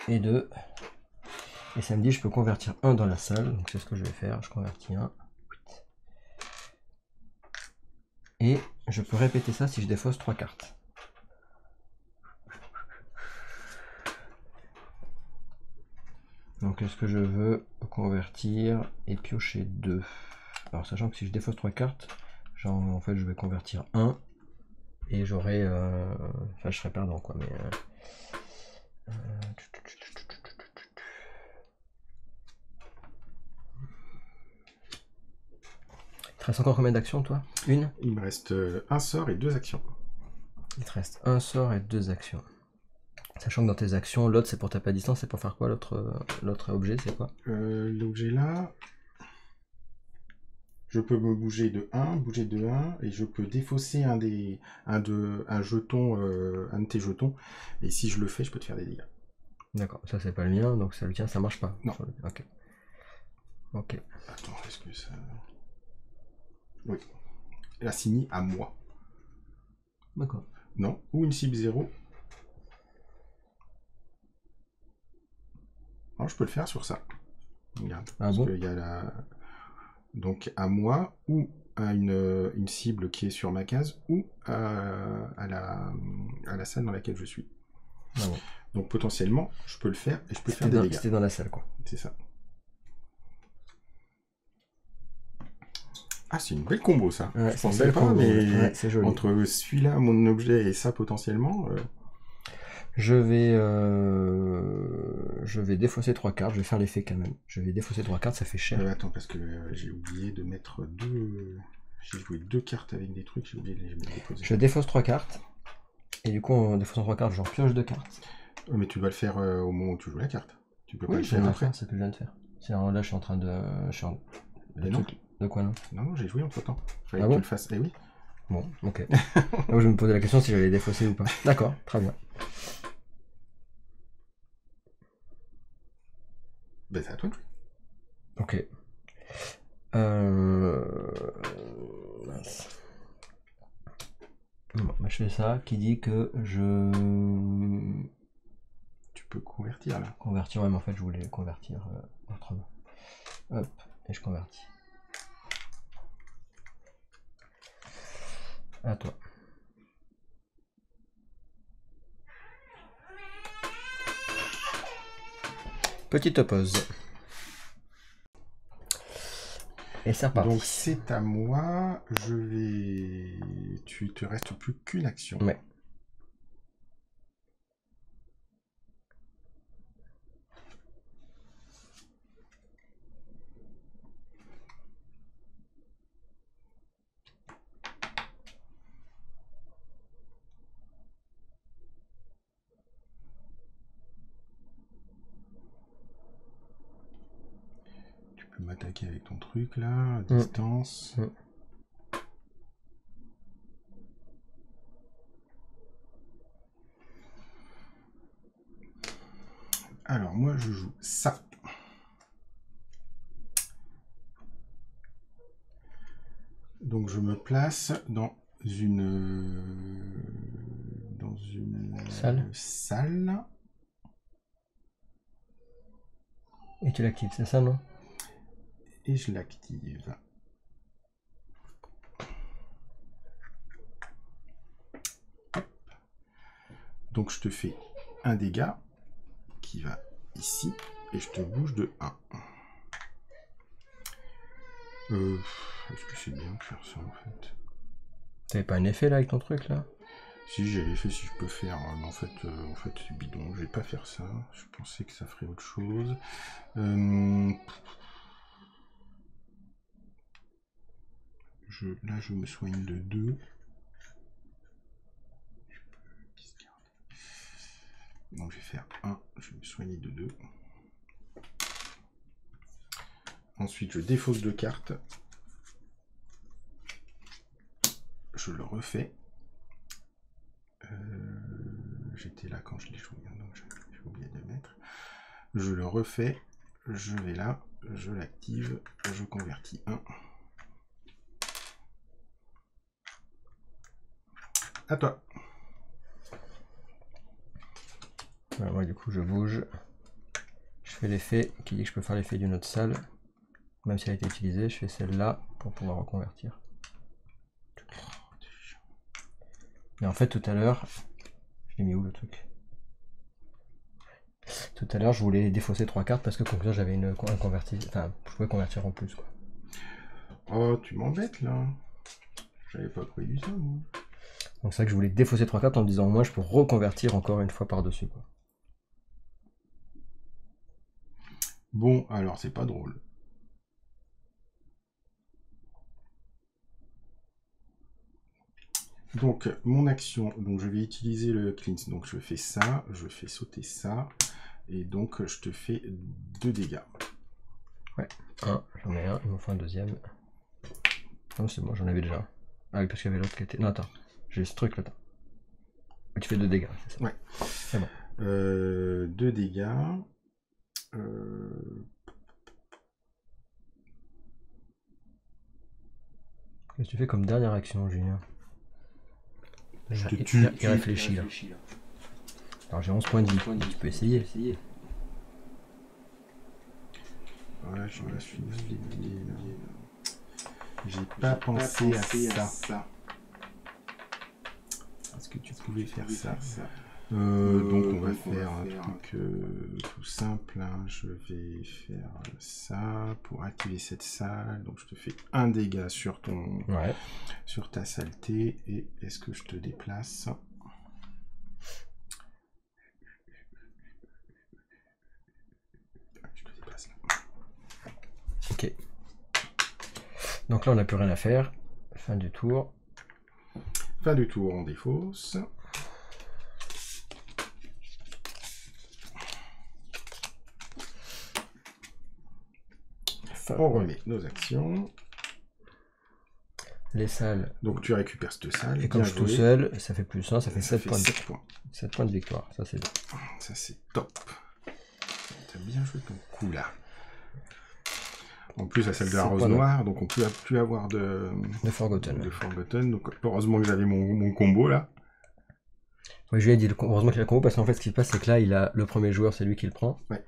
et 2. Et ça me dit je peux convertir 1 dans la salle. Donc, c'est ce que je vais faire. Je convertis 1. Et je peux répéter ça si je défausse 3 cartes. Donc est-ce que je veux convertir et piocher 2? Alors sachant que si je défausse 3 cartes, genre, en fait je vais convertir 1 et j'aurai... Enfin je serai perdant quoi, mais... Il te reste encore combien d'actions toi? Une? Il me reste un sort et 2 actions. Il te reste un sort et 2 actions. Sachant que dans tes actions, l'autre c'est pour taper à distance, c'est pour faire quoi l'autre objet, c'est quoi? L'objet là, je peux me bouger de 1, et je peux défausser un de tes jetons, et si je le fais, je peux te faire des dégâts. D'accord, ça c'est pas le mien, donc ça le tien, ça marche pas. Non. Ok. Ok. Attends, est-ce que ça... Oui. La signie à moi. D'accord. Non, ou une cible 0. Non, je peux le faire sur ça. Regarde. Ah parce bon? qu'il y a la... Donc à moi, ou à une cible qui est sur ma case, ou à la salle dans laquelle je suis. Ah bon. Donc potentiellement, je peux le faire et je peux faire des dégâts. C'était dans la salle quoi. C'est ça. Ah, c'est une belle combo ça. Ouais, je pensais pas, combo, mais ouais, c'est joli. entre celui-là, mon objet, et ça potentiellement... Je vais défausser 3 cartes, je vais faire l'effet quand même. Je vais défausser 3 cartes, ça fait cher. Attends, parce que j'ai oublié de mettre 2... J'ai joué 2 cartes avec des trucs, j'ai oublié de les déposer. Je défausse 3 cartes, et du coup en défaussant 3 cartes, j'en pioche 2 cartes. Mais tu dois le faire au moment où tu joues la carte. Tu peux pas le je faire viens de après. faire, c'est ce que je viens de faire. Là je suis en train de... Mais non. De quoi non? Non, j'ai joué entre temps. Fallait Ah que bon? tu le fasses. Eh oui. Bon, ok. Donc je me posais la question si j'allais défausser ou pas. D'accord, très bien. Ben c'est à toi de jouer. Ok. Mince. Bon, bah, je fais ça, qui dit que je... Tu peux convertir là. Convertir, ouais, mais en fait je voulais convertir autrement. Hop, et je convertis. À toi. Petite pause. Et c'est reparti. Donc c'est à moi. Je vais... Tu te reste plus qu'une action. Ouais. Tu peux m'attaquer avec ton truc là, à distance. Alors moi je joue ça. Donc je me place dans une salle. Et tu l'actives, c'est ça, non? Et je l'active. Donc je te fais un dégât qui va ici et je te bouge de 1. Est-ce que c'est bien de faire ça en fait? T'avais pas un effet là avec ton truc là? Si j'ai l'effet, si je peux faire, mais en fait c'est bidon, je vais pas faire ça. Je pensais que ça ferait autre chose. Là je me soigne de 2. Donc je vais faire 1, je vais me soigner de 2. Ensuite je défausse 2 cartes. Je le refais. J'étais là quand je l'ai joué, donc j'ai oublié de le mettre. Je le refais, je vais là, je l'active, je convertis 1. À toi. Voilà, moi du coup je bouge. Je fais l'effet qui dit que je peux faire l'effet d'une autre salle. Même si elle a été utilisée, je fais celle-là pour pouvoir reconvertir. Mais en fait tout à l'heure, je l'ai mis où le truc? Tout à l'heure je voulais défausser 3 cartes parce que comme ça j'avais un converti, enfin je pouvais convertir en plus quoi. Oh tu m'embêtes là. J'avais pas prévu ça moi. Donc c'est vrai que je voulais défausser 3 cartes en me disant au moins je peux reconvertir encore une fois par dessus quoi. Bon alors c'est pas drôle. Donc mon action, donc je vais utiliser le cleanse, donc je fais ça, je fais sauter ça, et donc je te fais 2 dégâts. Ouais, j'en ai un, il m'en faut un deuxième. Non c'est bon, j'en avais déjà un. Ah oui parce qu'il y avait l'autre qui était... Non attends, j'ai ce truc là. Tu fais 2 dégâts, c'est ça? Ouais. C'est bon. 2 dégâts. Qu'est-ce que tu fais comme dernière action, Julien? Je te tue. Il réfléchit là. Alors j'ai 11 points de vie, tu peux essayer. Voilà, je me suis dit, j'ai pas pensé à ça. Est-ce que tu pouvais faire ça? Donc on va faire un truc tout simple, hein. Je vais faire ça pour activer cette salle. Donc je te fais un dégât sur sur ta saleté. Et est-ce que je te déplace? Je te déplace là. Ok. Donc là on n'a plus rien à faire. Fin du tour. Fin du tour, on défausse. On remet nos actions. Les salles. Donc tu récupères cette salle. Et comme je suis tout seul, ça fait plus 1, ça fait 7 points. 7 points de victoire, ça c'est bien. Ça c'est top. T'as bien joué ton coup là. En plus, la salle de la rose noire, donc on peut plus avoir de Forgotten. Donc heureusement que j'avais mon combo là. Oui, je lui ai dit heureusement qu'il a le combo parce qu'en fait ce qui se passe c'est que là il a le premier joueur, c'est lui qui le prend. Ouais.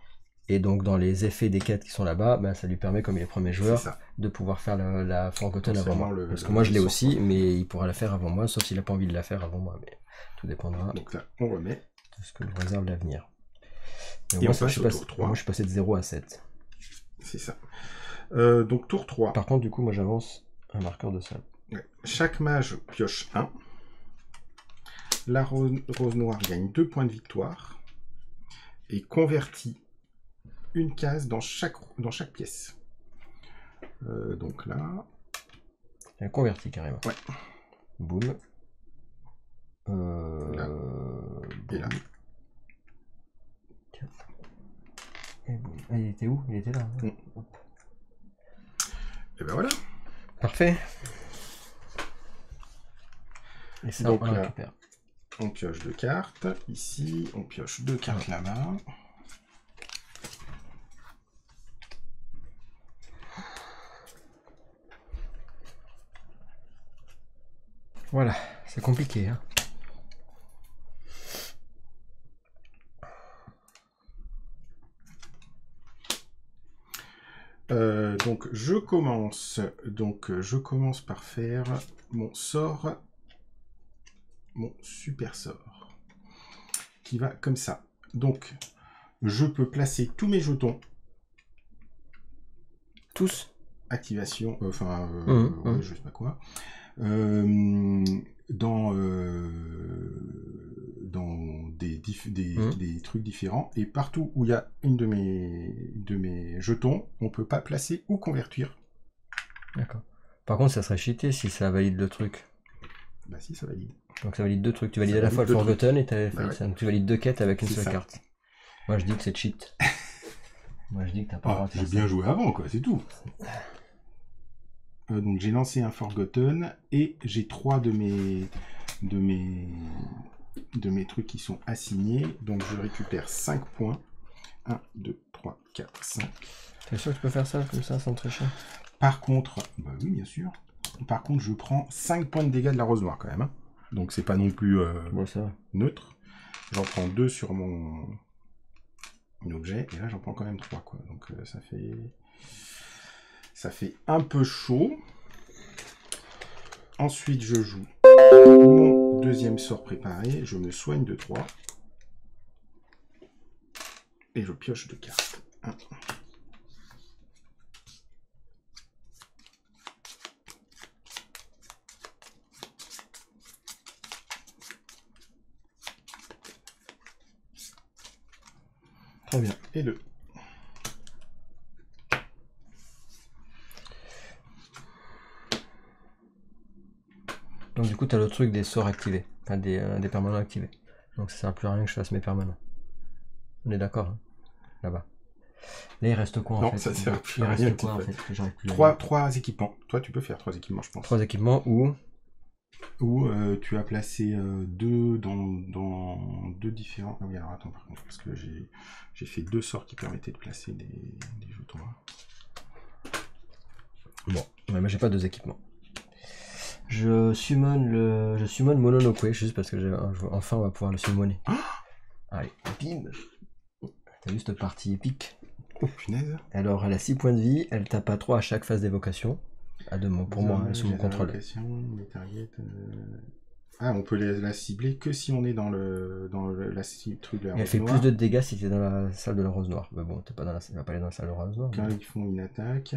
Et donc dans les effets des quêtes qui sont là-bas, bah, ça lui permet, comme il est premier joueur, ça. de pouvoir faire la Forgotten avant moi. Parce que le moi je l'ai sort, aussi, quoi. mais il pourra la faire avant moi, sauf s'il n'a pas envie de la faire avant moi. Mais tout dépendra Donc là, on remet. de ce que me réserve l'avenir. Et moi, on passe au tour 3. Moi je suis passé de 0 à 7. C'est ça. Donc tour 3. Par contre, du coup, moi j'avance un marqueur de sable. Ouais. Chaque mage pioche 1. La rose noire gagne 2 points de victoire. Et convertit une case dans chaque pièce. Donc là... Elle convertit carrément. Ouais. Boum. Là. Et là. Et boum. Ah, il était où? Il était là. Mm. Et ben voilà. Parfait. Et ça, donc on là, récupère. on pioche 2 cartes. Ici, on pioche 2 cartes là-bas. Voilà, c'est compliqué. Hein. Donc je commence par faire mon sort, mon super sort, qui va comme ça. Donc je peux placer tous mes jetons. Tous. Activation, ouais, je sais pas quoi. Dans des trucs différents, et partout où il y a une de mes jetons, on peut pas placer ou convertir. D'accord. Par contre, ça serait cheaté si ça valide le truc. Bah si, ça valide. Donc ça valide deux trucs. Tu valides à la fois le Forgotten et donc tu valides deux quêtes avec une seule carte. Moi je dis que c'est cheat. Moi je dis que t'as pas le droit de faire ça. J'ai bien joué avant, quoi, c'est tout. Donc j'ai lancé un Forgotten et j'ai 3 de mes trucs qui sont assignés. Donc je récupère 5 points. 1, 2, 3, 4, 5. T'es sûr que tu peux faire ça comme ça sans tricher? Par contre, bah oui bien sûr. Par contre je prends 5 points de dégâts de la rose noire quand même. Hein. Donc c'est pas non plus neutre. J'en prends 2 sur mon objet et là j'en prends quand même 3 quoi. Donc ça fait un peu chaud. Ensuite, je joue mon deuxième sort préparé. Je me soigne de 3. Et je pioche 2 cartes. 1. Très bien. Et 2. Donc du coup, tu as le truc des sorts activés, enfin des permanents activés. Donc ça sert plus à rien que je fasse mes permanents. On est d'accord, hein, là-bas. Là, il reste quoi en fait? Non, ça sert plus à rien. Quoi, en fait, 3 équipements. Toi, tu peux faire 3 équipements, je pense. 3 équipements où tu as placé 2 dans 2 différents... Ah oui, alors attends, par contre, parce que j'ai fait 2 sorts qui permettaient de placer des jetons. Bon, ouais, mais j'ai pas 2 équipements. Je summon Mononoke, juste parce que enfin on va pouvoir le summoner. Allez, bim. T'as vu cette partie épique? Oh punaise. Alors elle a 6 points de vie, elle tape à 3 à chaque phase d'évocation. Pour moi, elle est sous mon contrôle. Ah, on peut la cibler que si on est dans la truc de la rose noire. Elle fait plus de dégâts si t'es dans la salle de la rose noire. Mais bon, tu vas pas aller dans la salle de la rose noire. Quand ils font une attaque,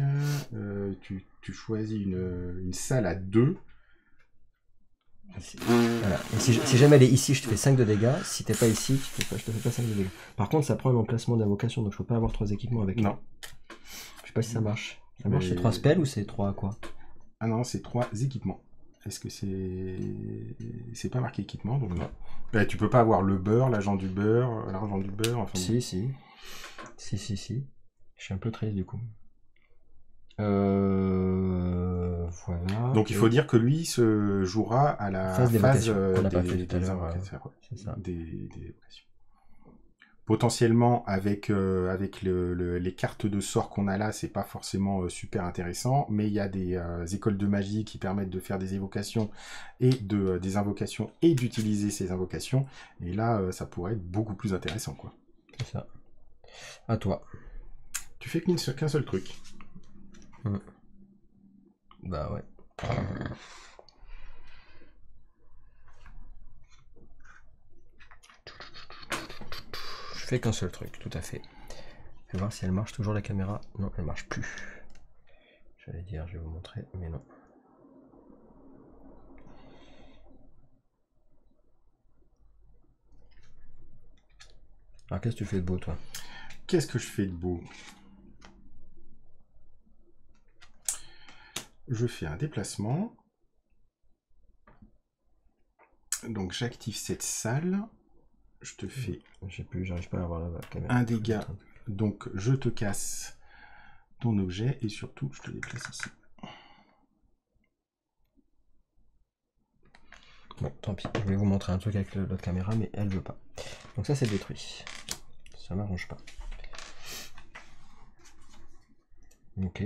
tu choisis une salle à 2. Voilà. Et si jamais elle est ici, je te fais 5 de dégâts. Si t'es pas ici, je te fais pas 5 de dégâts. Par contre, ça prend un emplacement d'invocation, donc je peux pas avoir 3 équipements avec. Non. Je sais pas si ça marche. Ça marche, c'est 3 spells ou c'est 3 quoi? Ah non, c'est 3 équipements. Est-ce que c'est pas marqué équipement, donc non. Bah, tu peux pas avoir le beurre, l'argent du beurre, enfin... Si. Je suis un peu triste du coup. Voilà. Donc il faut dire que lui se jouera à la phase qu'on n'a pas fait tout à l'heure. C'est ça. Des évocations. Potentiellement avec les cartes de sort qu'on a là, c'est pas forcément super intéressant, mais il y a des écoles de magie qui permettent de faire des évocations et des invocations et d'utiliser ces invocations, et là ça pourrait être beaucoup plus intéressant quoi. C'est ça. À toi. Tu fais qu'un seul truc. Bah ouais. Je fais qu'un seul truc, tout à fait. Je vais voir si elle marche toujours la caméra. Non, elle marche plus. J'allais dire, je vais vous montrer, mais non. Alors qu'est-ce que tu fais de beau, toi? Qu'est-ce que je fais de beau? Je fais un déplacement. Donc j'active cette salle. Je te fais... J'arrive pas à avoir la caméra. Un dégât. Donc je te casse ton objet et surtout je te déplace ici. Bon, tant pis. Je voulais vous montrer un truc avec l'autre caméra, mais elle veut pas. Donc ça, c'est détruit. Ça m'arrange pas. Ok.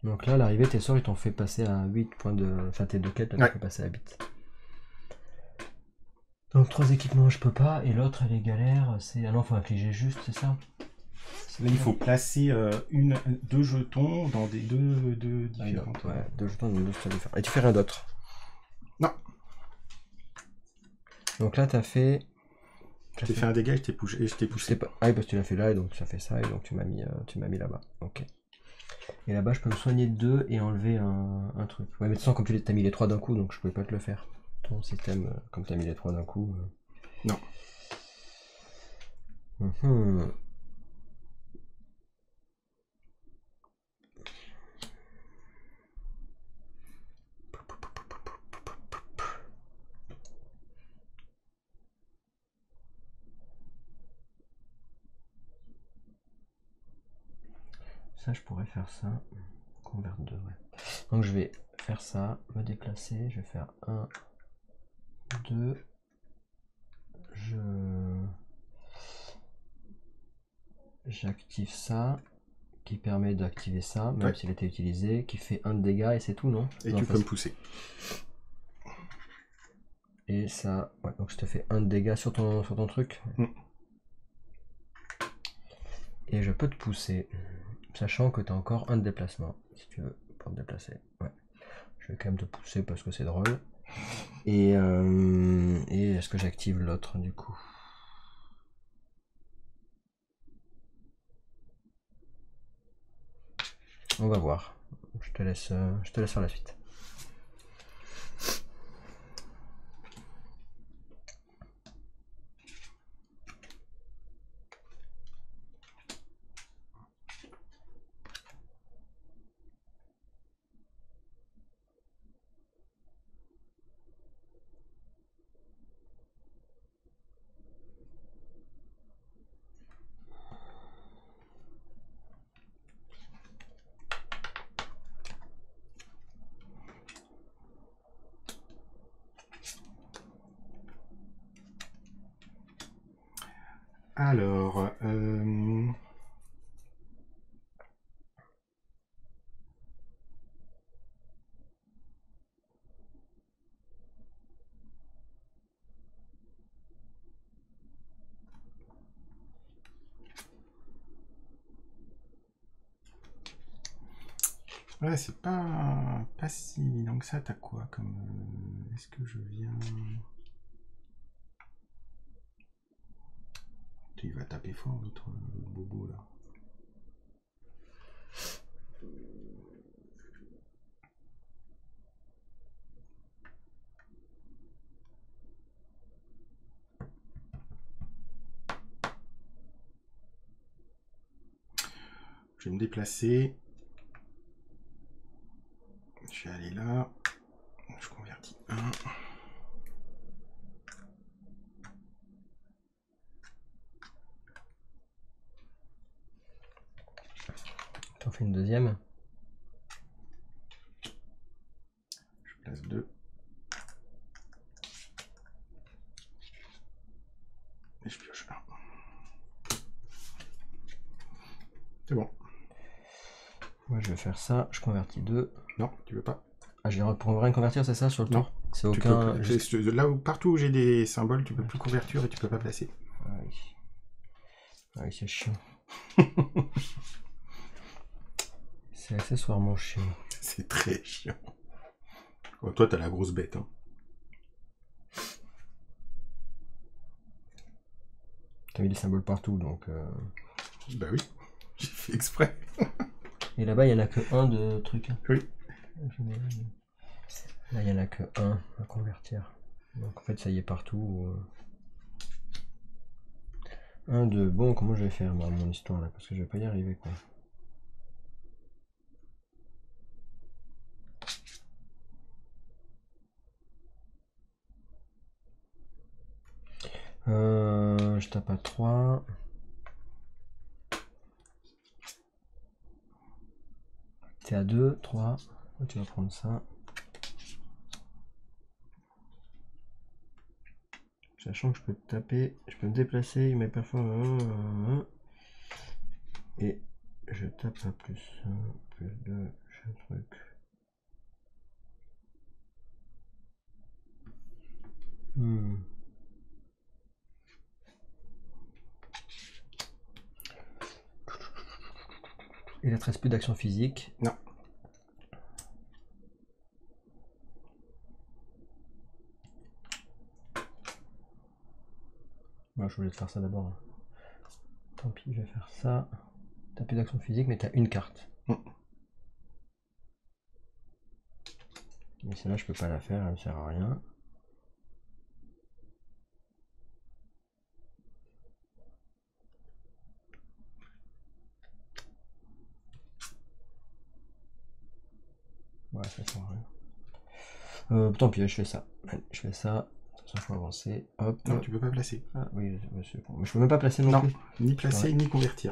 Donc là, à l'arrivée, tes sorts, ils t'ont fait passer à 8 points de... Enfin, tes deux quêtes, t'ont fait passer à 8. Donc 3 équipements, je peux pas. Et l'autre, elle est galère. C'est... Ah non, faut infliger juste, c'est ça? Il faut placer deux jetons dans des deux différentes... Ouais, 2 jetons dans 2 styles différents. Et tu fais rien d'autre? Non. Donc là, t'as fait... Je t'ai fait un dégât et je t'ai poussé. Pas... Ah oui, parce que tu l'as fait là, et donc ça fait ça, et donc tu m'as mis là-bas. Ok. Et là-bas, je peux me soigner de 2 et enlever un truc. Ouais, mais de toute façon, comme tu as mis les 3 d'un coup, donc je pouvais pas te le faire. Ton système, comme tu as mis les 3 d'un coup... Non. Ça, je pourrais faire ça. Convert 2, ouais. Donc je vais faire ça, me déplacer, je vais faire 1, 2, j'active ça, qui permet d'activer ça, même s'il était utilisé, qui fait 1 de dégâts et c'est tout, non? Et non, tu peux me pousser. Et ça, ouais, donc je te fais 1 de dégâts sur ton truc. Et je peux te pousser, sachant que tu as encore 1 de déplacement, si tu veux, pour te déplacer. Ouais. Je vais quand même te pousser parce que c'est drôle. Et est-ce que j'active l'autre du coup? On va voir. Je te laisse faire la suite. Alors, ouais, c'est pas si évident que ça. T'as quoi comme... Est-ce que je viens... Il va taper fort, l'autre bobo, là. Je vais me déplacer. Je vais aller là. Je convertis 1. T'en fais une deuxième. Je place 2. Et je pioche 1. C'est bon. Moi je vais faire ça, je convertis 2. Non, tu veux pas. Ah, pour rien convertir, c'est ça sur le tour? C'est aucun. Là où partout où j'ai des symboles, tu peux plus convertir et tu peux pas placer. Ah, oui. Ah oui, c'est chiant. C'est accessoirement chiant. C'est très chiant. Oh, toi, t'as la grosse bête. Hein. T'as mis des symboles partout, donc... Bah oui, j'ai fait exprès. Et là-bas, il n'y en a que un de trucs. Oui. Là, il n'y en a que un à convertir. Donc en fait, ça y est partout. Un de... Bon, comment je vais faire moi, mon histoire là? Parce que je vais pas y arriver, quoi. Je tape à 3. T'es à 2, 3. Tu vas prendre ça. Sachant que je peux taper, je peux me déplacer, mes performances. Et je tape à plus 1, plus 2, je truc. Il ne te reste plus d'action physique. Non. Moi, je voulais te faire ça d'abord. Tant pis, je vais faire ça. T'as plus d'action physique, mais t'as une carte. Mais celle-là, je peux pas la faire, elle ne sert à rien. Ouais, ça sert à rien. Tant pis, je fais ça. Allez, je fais ça. Il faut avancer. Hop. Non, tu peux pas placer. Ah oui, monsieur. Mais je peux même pas placer non, plus. Ni placer, ni convertir.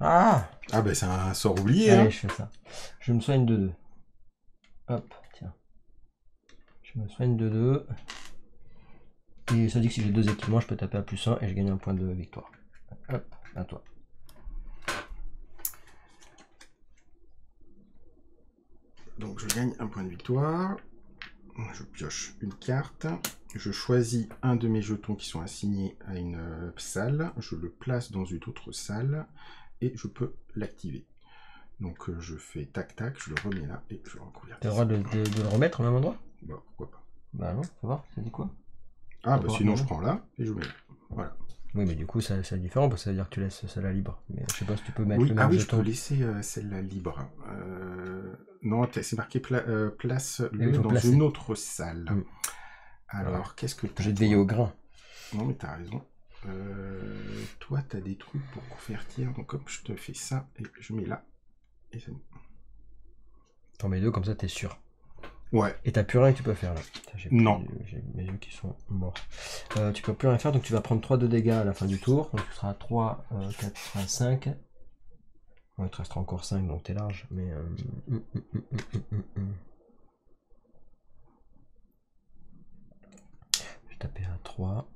Ah bah c'est un sort oublié. Allez, hein. je fais ça. Je me soigne de 2. Hop, tiens. Je me soigne de 2. Et ça dit que si j'ai 2 équipements, je peux taper à plus 1 et je gagne un point de victoire. Hop, à toi. Donc je gagne un point de victoire. Je pioche une carte. Je choisis un de mes jetons qui sont assignés à une salle. Je le place dans une autre salle. Et je peux l'activer. Donc je fais tac tac, je le remets là et je le reconvertis. T'as le droit de le remettre au même endroit? Bah pourquoi pas. Bah non, faut voir, ça dit quoi? Ah bah sinon je prends là et je mets là. Voilà. Oui mais du coup c'est différent parce que ça veut dire que tu laisses celle-là libre. Mais je sais pas si tu peux mettre Oui, le même je jeton. peux laisser celle-là libre. Non, c'est marqué place-le dans placer. une autre salle. Alors, qu'est-ce que tu as? J'ai veillé au grain. Non, mais t'as raison. Toi, t'as des trucs pour convertir. Donc, hop, je te fais ça et je mets là. Et c'est bon. T'en mets 2, comme ça t'es sûr. Ouais. Et t'as plus rien que tu peux faire là. Non. J'ai mes yeux qui sont morts. Tu peux plus rien faire, donc tu vas prendre 3 de dégâts à la fin du tour. Donc tu seras à 3, 4, 5. Ouais, il te restera encore 5, donc t'es large. Mais... Je vais taper à 3,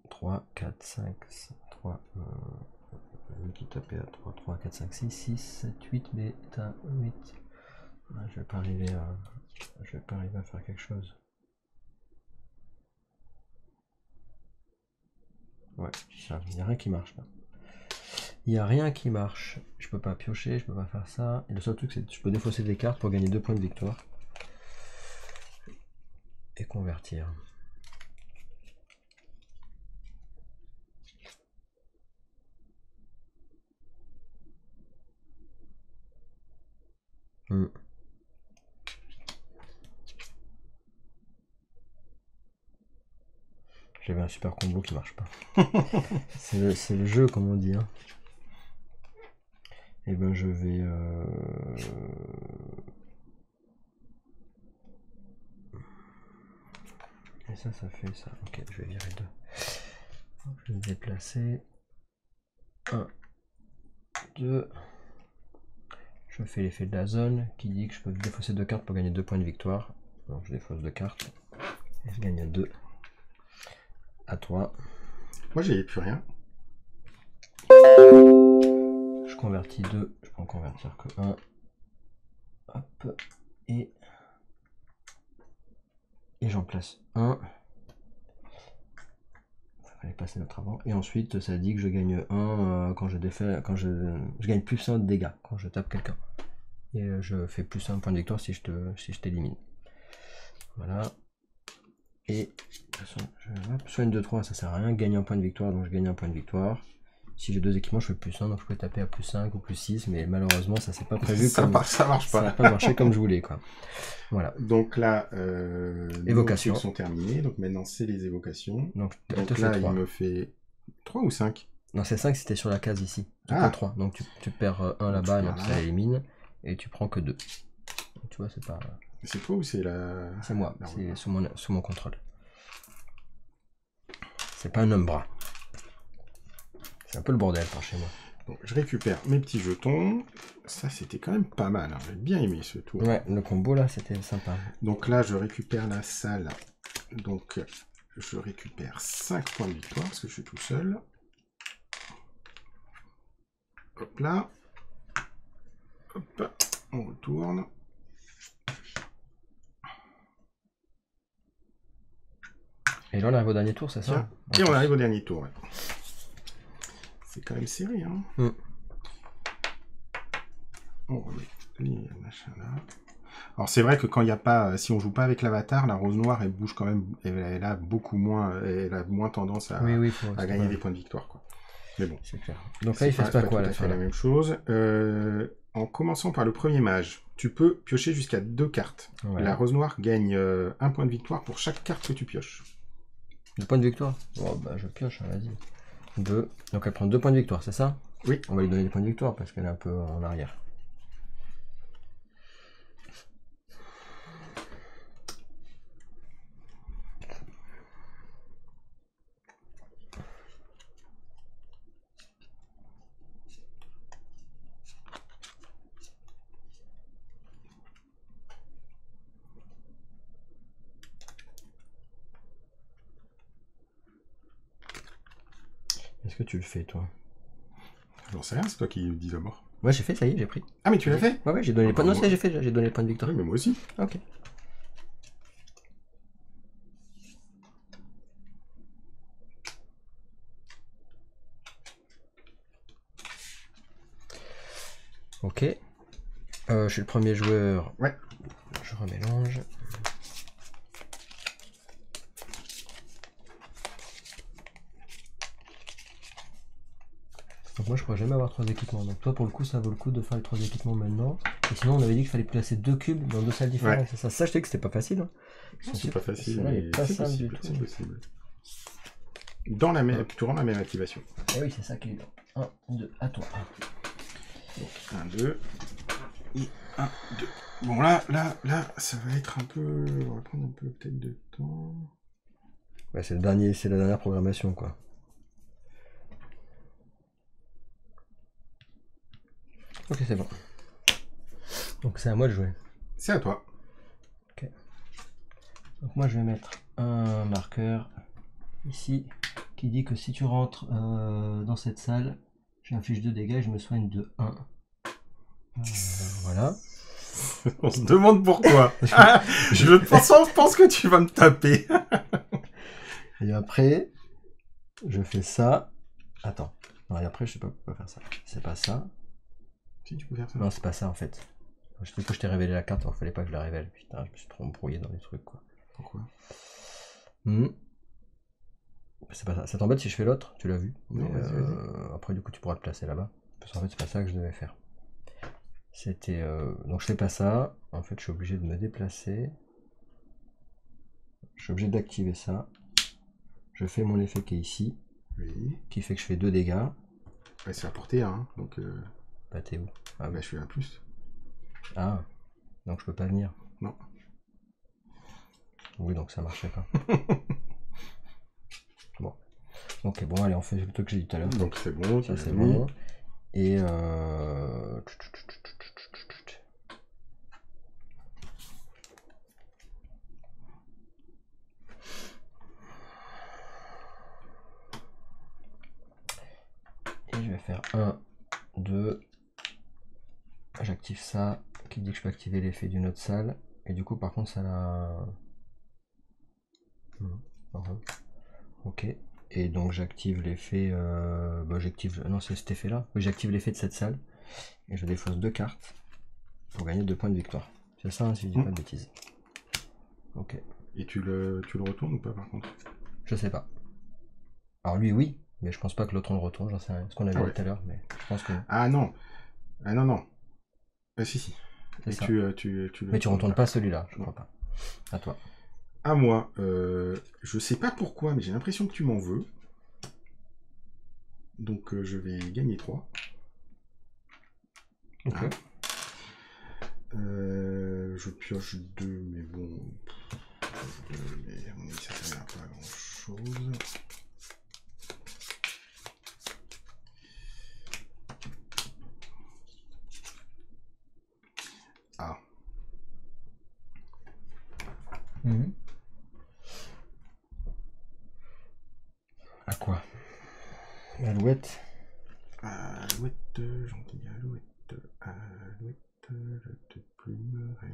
3, 4, 5, 3... Je vais taper à 3, 3, 4, 5, 6, 6, 7, 8, mais t'as 8. Ouais, je vais pas arriver à faire quelque chose. Ouais, il n'y a rien qui marche là. Il n'y a rien qui marche. Je peux pas piocher, je peux pas faire ça. Et le seul truc, c'est que je peux défausser des cartes pour gagner 2 points de victoire. Et convertir. J'avais un super combo qui marche pas. C'est le jeu, comme on dit. Hein. Et ben je vais... Et ça fait ça. Ok, je vais virer 2. Je vais me déplacer. 1, 2. Je fais l'effet de la zone qui dit que je peux défausser 2 cartes pour gagner 2 points de victoire. Donc je défausse 2 cartes. Et je gagne 2. À toi. Moi j'avais plus rien. Je convertis 2. Je peux en convertir que 1. Hop. Et j'en place 1. fallait passer notre avant. Et ensuite, ça dit que je gagne 1 quand je défais, quand je gagne plus 1 de dégâts quand je tape quelqu'un. Et je fais plus 1 point de victoire si je t'élimine. Voilà. Et de toute façon, soigne 2-3, ça sert à rien. Gagne un point de victoire, donc je gagne un point de victoire. Si j'ai 2 équipements, je fais plus 1, donc je peux taper à plus 5 ou plus 6, mais malheureusement, ça c'est pas prévu. Ça marche pas. Ça n'a pas marché comme je voulais, quoi. Voilà. Donc là, évocation les sont terminées. Donc maintenant, c'est les évocations. Donc là, il me fait 3 ou 5? Non, c'est 5 si t'es sur la case ici. Tu prends 3. Donc tu perds 1 là-bas, donc ça élimine. Et tu prends que 2. Donc, tu vois, c'est pas. C'est toi ou c'est la. C'est moi, c'est sous mon contrôle. C'est pas un Umbra. C'est un peu le bordel par chez moi. Donc je récupère mes petits jetons. Ça, c'était quand même pas mal. Hein. J'ai bien aimé ce tour. Ouais, le combo là, c'était sympa. Donc là, je récupère la salle. Donc je récupère 5 points de victoire parce que je suis tout seul. Hop là. Hop. On retourne. Et là, on arrive au dernier tour, c'est ça? Et on arrive au dernier tour. Ouais. C'est quand même serré. Hein. On remet les machins là. Alors c'est vrai que quand il n'y a pas, si on joue pas avec l'avatar, la rose noire elle bouge quand même, elle a beaucoup moins, elle a moins tendance à, à gagner des points de victoire quoi. Mais bon, c'est clair. Donc là il fait pas quoi là? La même chose. En commençant par le premier mage, tu peux piocher jusqu'à 2 cartes. Ouais. La rose noire gagne 1 point de victoire pour chaque carte que tu pioches. 2 points de victoire? Oh bah je pioche, hein, vas-y. 2. Donc elle prend 2 points de victoire, c'est ça? Oui. On va lui donner des points de victoire parce qu'elle est un peu en arrière. Est-ce que tu le fais, toi? J'en sais rien, c'est toi qui dis d'abord. Ouais, j'ai fait, ça y est, j'ai pris. Ah, mais tu l'as fait? Ouais, j'ai donné les points. Non, j'ai donné les points de victoire. Oui, mais moi aussi. Ok. Ok. Je suis le premier joueur. Ouais. Je remélange. Donc moi je pourrais jamais avoir 3 équipements. Donc toi pour le coup ça vaut le coup de faire les 3 équipements maintenant. Et sinon on avait dit qu'il fallait placer 2 cubes dans 2 salles différentes. Ouais. C'est ça. Ça je te dis que c'était pas facile. Hein. C'est pas facile. Mais c'est possible. C'est possible. Dans la même, tu rends la même activation. Et oui c'est ça qui est dur. 1, 2, à toi. Donc 1, 2. Et 1, 2. Bon là, ça va être un peu. On va prendre un peu peut-être de temps. Ouais c'est la dernière programmation quoi. Ok, c'est bon. Donc c'est à moi de jouer. C'est à toi. Ok. Donc moi je vais mettre un marqueur ici qui dit que si tu rentres dans cette salle, j'inflige 2 dégâts et je me soigne de 1. Voilà. On se demande pourquoi. Je pense que tu vas me taper. Et après, je fais ça. Attends. Non, et après, je sais pas pourquoi faire ça. C'est pas ça. Si tu peux faire ça. Non, c'est pas ça en fait. Je sais que je t'ai révélé la carte, alors fallait pas que je la révèle. Putain, je me suis trop embrouillé dans les trucs quoi. Pourquoi? C'est pas ça. Ça t'embête si je fais l'autre? Tu l'as vu. Non, vas-y. Après, du coup, tu pourras te placer là-bas. Parce qu'en fait, c'est pas ça que je devais faire. C'était. Donc, je fais pas ça. En fait, je suis obligé de me déplacer. Je suis obligé d'activer ça. Je fais mon effet qui est ici. Oui. Qui fait que je fais 2 dégâts. Ouais, c'est à portée 1. Hein, donc. Bah, t'es où? Ah, bah, je suis à plus. Ah. Donc, je peux pas venir. Non. Oui, donc ça marchait pas. Bon. Ok, bon, allez, on fait le truc que j'ai dit tout à l'heure. Donc, c'est bon. Ça, c'est bon. Et je vais faire 1, 2. J'active ça, qui dit que je peux activer l'effet d'une autre salle. Et du coup, par contre, ça la... Ok. Et donc j'active l'effet... non, c'est cet effet-là. Oui, j'active l'effet de cette salle. Et je défausse 2 cartes pour gagner 2 points de victoire. C'est ça, hein, si je dis pas de bêtises. Ok. Et tu le retournes ou pas par contre? Je sais pas. Alors lui, oui. Mais je pense pas que l'autre on le retourne, j'en sais rien. Ce qu'on avait dit tout à l'heure, mais je pense que... Ah non. Ah non, non. Si. C'est ça. Mais tu retournes pas celui-là, je crois pas. À toi. À moi. Je sais pas pourquoi, mais j'ai l'impression que tu m'en veux. Donc je vais gagner 3. Ok. Ah. Je pioche 2, mais bon... Mais à mon avis, ça ne sert pas à grand chose. Ah. À quoi? Alouette. Alouette, gentille alouette, alouette, je te plumerai.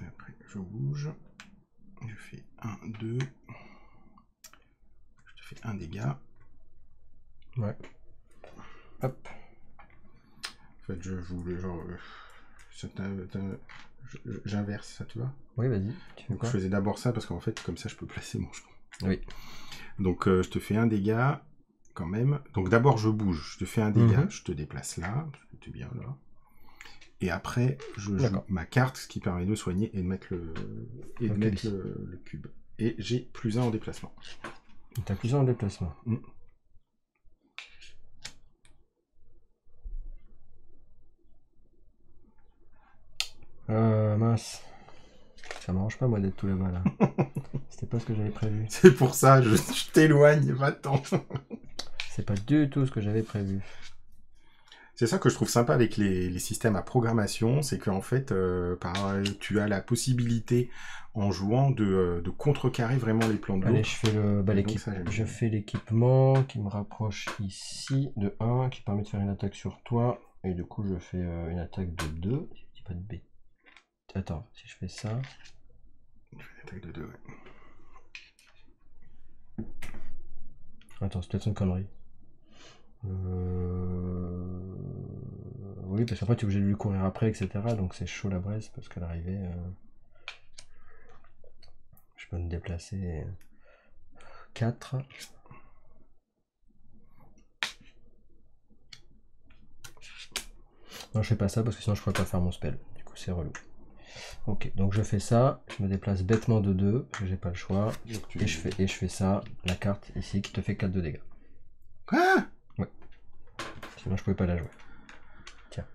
Et après, je bouge. Je fais 1, 2. Je te fais un dégât. Ouais. Hop. En fait, je joue le genre... J'inverse ça, tu vois? Oui, vas-y. Tu fais Donc quoi? je faisais d'abord ça parce qu'en fait, comme ça, je peux placer mon jeton. Oui. Donc je te fais un dégât quand même. Donc d'abord, je bouge. Je te fais un dégât. Je te déplace là, parce que tu es bien là. Et après, je joue ma carte, ce qui permet de soigner et de mettre le cube. Et j'ai plus 1 en déplacement. T'as plus 1 en déplacement. Mince. Ça m'arrange pas moi d'être tout là-bas là. C'était pas ce que j'avais prévu. C'est pour ça, je t'éloigne, va-t'en. C'est pas du tout ce que j'avais prévu. C'est ça que je trouve sympa avec les systèmes à programmation, c'est qu'en fait, tu as la possibilité, en jouant, de contrecarrer vraiment les plans de l'autre. Allez, je fais je fais l'équipement qui me rapproche ici de 1, qui permet de faire une attaque sur toi. Et du coup, je fais une attaque de 2. Si je dis pas de bêtises. Attends, si je fais ça... Je fais une attaque de 2, ouais. Attends, c'est peut-être une connerie. Oui, parce qu'après tu es obligé de lui courir après, etc. Donc c'est chaud la braise, parce qu'à l'arrivée, je peux me déplacer 4. Non, je fais pas ça, parce que sinon je pourrais pas faire mon spell. Du coup, c'est relou. Ok, donc je fais ça, je me déplace bêtement de 2, parce que j'ai pas le choix. Et je fais ça, la carte ici, qui te fait 4 de dégâts. Quoi? Ouais. Sinon je pouvais pas la jouer. Tiens.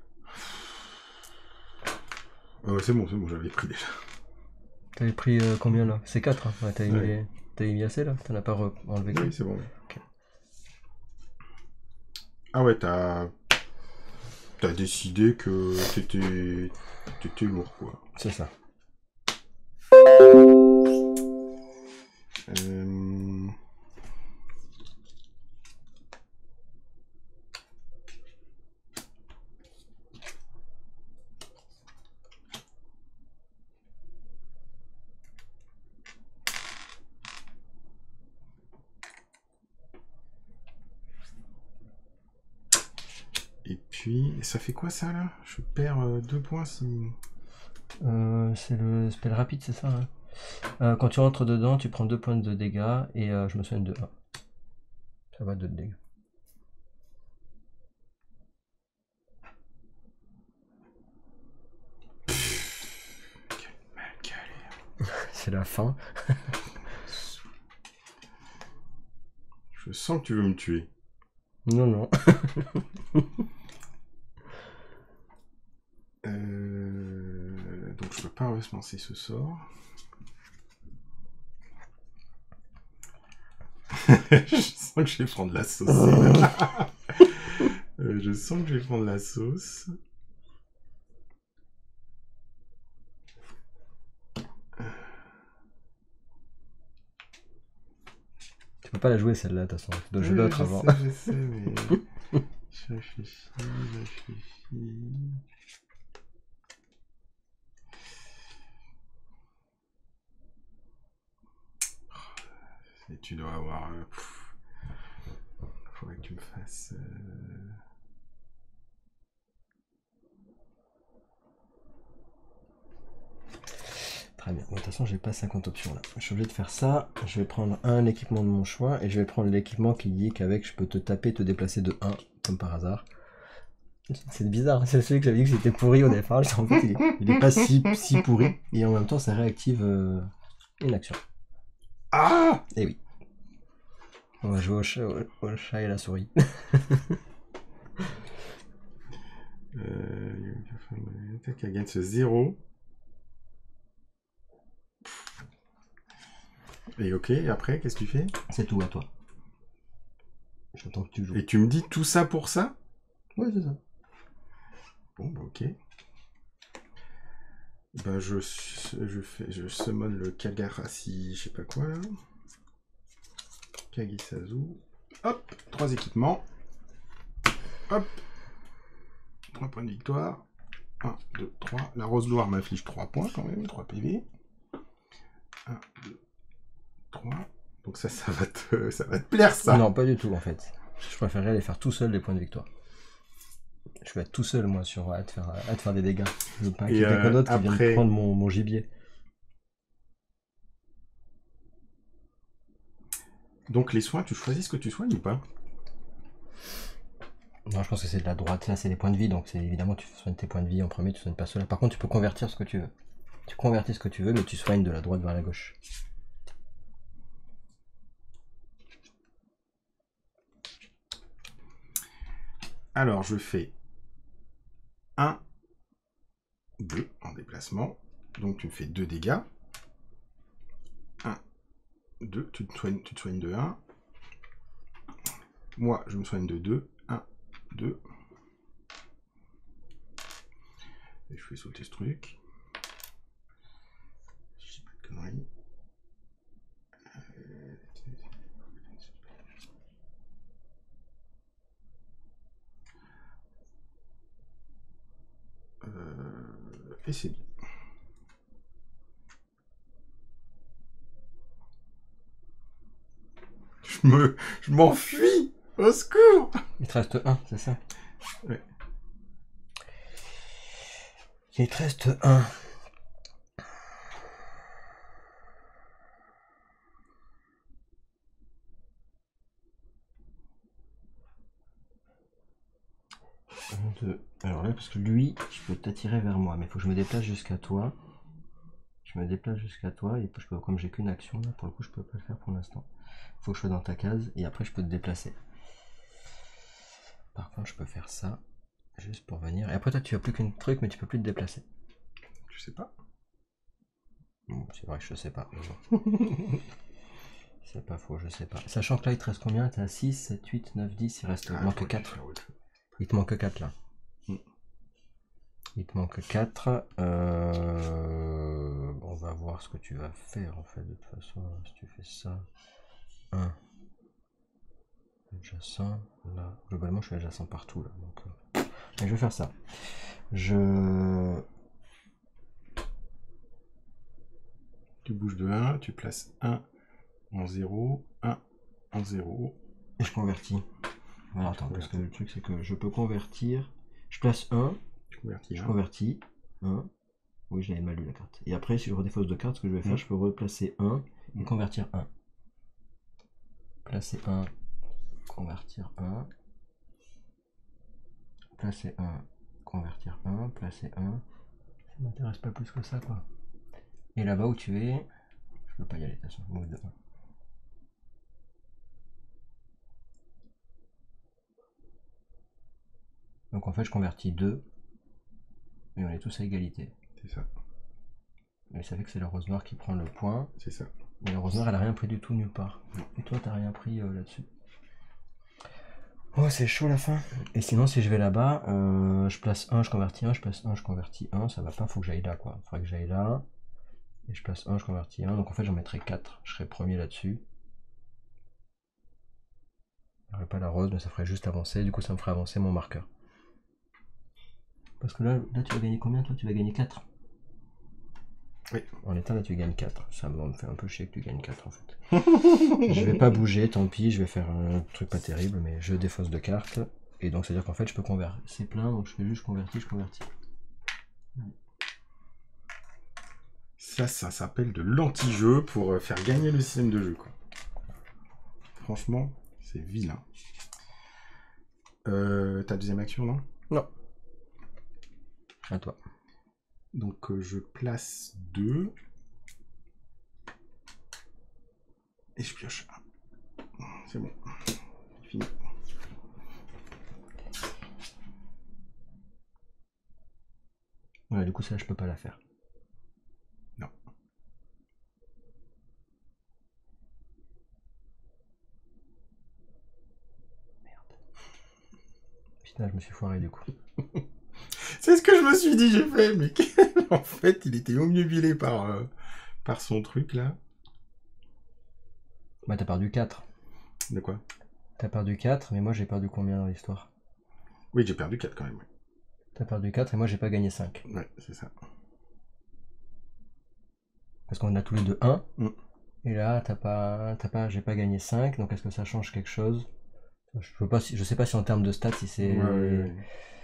C'est bon, j'avais pris déjà. T'avais pris combien là? C'est 4, hein. Ouais, t'avais mis assez là? T'en as pas enlevé? Oui, c'est bon. Okay. Ah ouais, t'as décidé que t'étais lourd, quoi. C'est ça. Et puis, ça fait quoi ça là? Je perds 2 points si... C'est le spell rapide, c'est ça, hein. Quand tu rentres dedans, tu prends 2 points de dégâts et je me soigne de 1. Ça va, 2 de dégâts. C'est la fin. Je sens que tu veux me tuer. Non, non. Donc je peux pas relancer ce sort. Je sens que je vais prendre la sauce. Je sens que je vais prendre la sauce. Tu peux pas la jouer celle-là, de toute façon. Tu dois jouer l'autre avant. Je sais, mais... je réfléchis. Et tu dois avoir... faudrait que tu me fasses... Très bien. De toute façon, j'ai pas 50 options là. Je suis obligé de faire ça. Je vais prendre un équipement de mon choix et je vais prendre l'équipement qui dit qu'avec je peux te taper, te déplacer de 1, comme par hasard. C'est bizarre, c'est celui que j'avais dit que c'était pourri au départ. En fait, il est pas si pourri. Et en même temps, ça réactive une action. Ah! Et oui. On va jouer au chat et la souris. Elle gagne ce 0. Et ok, et après, qu'est-ce que tu fais? C'est tout à toi. J'attends que tu joues. Et tu me dis tout ça pour ça? Ouais, c'est ça. Bon, bah ok. Bah je summon le Kagarashi, je sais pas quoi là. Kagisazu. Hop, 3 équipements. Hop. 3 points de victoire. 1, 2, 3. La rose gloire m'affiche 3 points quand même, 3 PV. 1, 2, 3. Donc ça va te plaire ça. Non, pas du tout en fait. Je préférerais les faire tout seul les points de victoire. Je vais être tout seul moi sur à te faire des dégâts. Je veux pas qu'il y ait quelqu'un d'autre qui vienne prendre mon gibier. Donc les soins, tu choisis ce que tu soignes ou pas? Non, je pense que c'est de la droite. Là, c'est les points de vie. Donc c'est évidemment tu soignes tes points de vie en premier, tu soignes pas cela. Par contre, tu peux convertir ce que tu veux. Tu convertis ce que tu veux, mais tu soignes de la droite vers la gauche. Alors, je fais 1, 2 en déplacement. Donc, tu me fais 2 dégâts. 1, 2. Tu te soignes de 1. Moi, je me soigne de 2. 1, 2. Et je fais sauter ce truc. Je sais pas de conneries. Et c'est bien. Je m'enfuis. Au secours. Il te reste 1, c'est ça? Ouais. Il te reste 1. Alors là, parce que lui, je peux t'attirer vers moi, mais il faut que je me déplace jusqu'à toi. Je me déplace jusqu'à toi, et comme j'ai qu'une action, là, pour le coup, je peux pas le faire pour l'instant. Il faut que je sois dans ta case, et après, je peux te déplacer. Par contre, je peux faire ça, juste pour venir. Et après, toi, tu as plus qu'un truc, mais tu peux plus te déplacer. Je sais pas. C'est vrai que je sais pas. C'est pas faux, je sais pas. Sachant que là, il te reste combien? T'es à 6, 7, 8, 9, 10, il reste manque 4. Il te manque 4 là. Il te manque 4. On va voir ce que tu vas faire en fait. De toute façon, si tu fais ça. 1. Adjacent. Là. Globalement, je suis adjacent partout là. Donc, je vais faire ça. Tu bouges de 1, tu places 1 en 0, 1 en 0. Et je convertis. Voilà, attends, parce que le truc c'est que je peux convertir. Je place 1. Je convertis 1. Oui, j'avais mal lu la carte. Et après, si je redéfausse de carte, ce que je vais faire, je peux replacer 1 et convertir 1. Placer 1, convertir 1. Placer 1, convertir 1. Placer 1. Ça m'intéresse pas plus que ça, quoi. Et là-bas où tu es, je peux pas y aller, de toute façon. Move de 1. Donc en fait, je convertis 2. Et on est tous à égalité. C'est ça. Et ça fait que c'est la rose noire qui prend le point. C'est ça. Mais la rose noire, elle a rien pris du tout nulle part. Et toi, t'as rien pris là-dessus. Oh, c'est chaud la fin. Et sinon, si je vais là-bas, je place 1, je convertis 1, je place 1, je convertis 1. Ça va pas, faut que j'aille là, quoi. Il faudrait que j'aille là. Et je place 1, je convertis 1. Donc en fait, j'en mettrai 4. Je serai premier là-dessus. Il n'y aurait pas la rose, mais ça ferait juste avancer. Du coup, ça me ferait avancer mon marqueur. Parce que là tu vas gagner combien, toi? Tu vas gagner 4. Oui. En l'état, là, tu gagnes 4. Ça me fait un peu chier que tu gagnes 4, en fait. Je vais pas bouger, tant pis, je vais faire un truc pas terrible, mais je défausse 2 cartes. Et donc, c'est-à-dire qu'en fait, je peux convertir. C'est plein, donc je fais juste je convertis. Ça s'appelle de l'anti-jeu pour faire gagner le système de jeu, quoi. Franchement, c'est vilain. Ta deuxième action, non? Non. À toi. Donc, je place 2. Et je pioche 1. C'est bon. Fini. Voilà, du coup, ça, je peux pas la faire. Non. Merde. Putain, je me suis foiré, du coup. C'est ce que je me suis dit, j'ai fait, mais en fait, il était omnubilé par son truc, là. Bah, t'as perdu 4. De quoi? T'as perdu 4, mais moi, j'ai perdu combien dans l'histoire? Oui, j'ai perdu 4 quand même. T'as perdu 4 et moi, j'ai pas gagné 5. Ouais, c'est ça. Parce qu'on a tous les deux 1. Mm. Et là, j'ai pas gagné 5, donc est-ce que ça change quelque chose? Je sais pas si en termes de stats, si c'est... Ouais,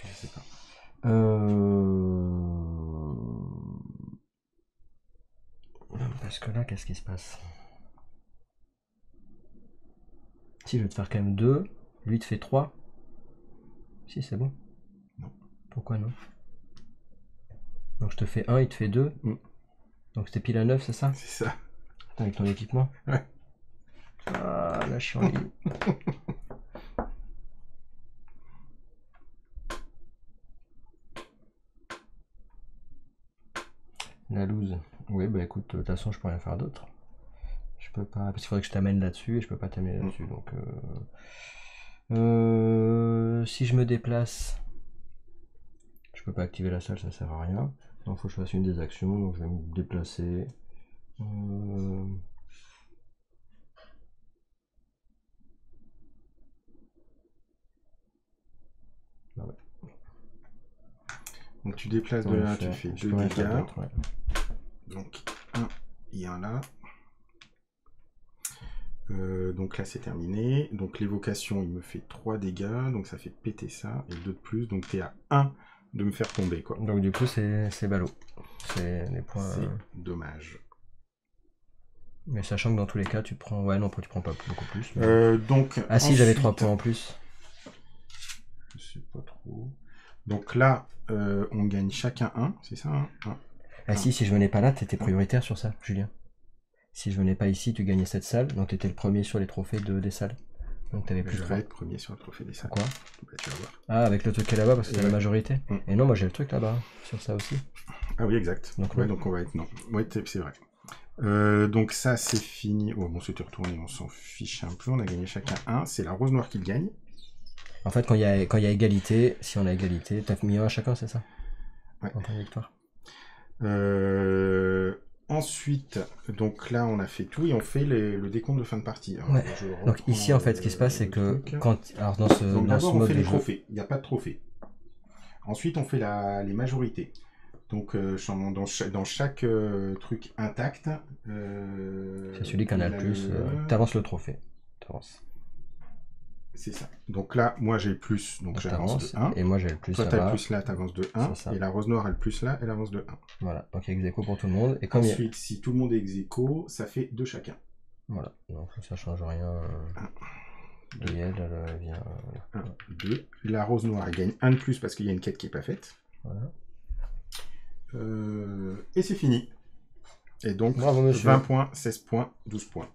je sais pas. Parce que là, qu'est-ce qui se passe? Si, je vais te faire quand même 2. Lui, il te fait 3. Si, c'est bon. Non. Pourquoi non? Donc je te fais 1, il te fait 2. Mm. Donc c'était pile à 9, c'est ça? C'est ça. Attends, avec ton équipement? Ouais. Ah, là, je suis en ligne. La loose. Oui, bah écoute, de toute façon, je peux rien faire d'autre. Je peux pas. Parce qu'il faudrait que je t'amène là-dessus et je peux pas t'amener là-dessus. Donc. Si je me déplace, je peux pas activer la salle, ça sert à rien. Donc, faut que je fasse une des actions. Donc, je vais me déplacer. Bah ouais. Donc, tu déplaces de là, tu fais 2 dégâts. Ouais. Donc, 1 et 1 là. Donc là c'est terminé. Donc l'évocation il me fait 3 dégâts. Donc ça fait péter ça. Et 2 de plus. Donc t'es à 1 de me faire tomber quoi. Donc du coup c'est ballot. C'est les points. C'est dommage. Mais sachant que dans tous les cas tu prends. Ouais non tu prends pas beaucoup plus. Mais... donc. Ah si j'avais 3 points en plus. Je sais pas trop. Donc là on gagne chacun 1. C'est ça hein 1. Ah si je venais pas là t'étais prioritaire sur ça Julien. Si je venais pas ici, tu gagnais cette salle, donc tu étais le premier sur les trophées des salles. Donc tu avais plus je 3. vais être premier sur le trophée des salles. Pourquoi? Bah, tu vas voir. Ah, avec le truc qui est là-bas, parce que c'est la majorité. Mm. Et non, moi j'ai le truc là-bas, sur ça aussi. Ah oui, exact. Donc, ouais, donc on va être non. Ouais, c'est vrai. Donc ça, c'est fini. Oh, bon, c'était retourné, on s'en fiche un peu. On a gagné chacun 1. C'est la rose noire qui le gagne. En fait, quand il y a égalité, si on a égalité, t'as mis 1 à chacun, c'est ça? Ouais. En tant victoire. Ensuite, donc là on a fait tout et on fait le décompte de fin de partie. Alors, ouais. Donc ici en fait ce qui se passe c'est que quand alors dans ce d'abord on fait les jeu... trophées, il n'y a pas de trophée. Ensuite on fait les majorités. Donc dans chaque truc intact, c'est celui qui en a le plus. T'avances le trophée. T'avances. C'est ça. Donc là, moi j'ai le plus, donc j'avance de 1. Et moi j'ai le plus. Toi t'as le plus là, t'avances de 1. Et la rose noire a le plus là, elle avance de 1. Voilà, donc ex aequo pour tout le monde. Et ensuite, si tout le monde est ex aequo, ça fait 2 chacun. Voilà, donc ça change rien. Et elle vient. 1, 2. La rose noire elle gagne 1 de plus parce qu'il y a une quête qui n'est pas faite. Voilà. Et c'est fini. Et donc, bravo, 20 points, 16 points, 12 points.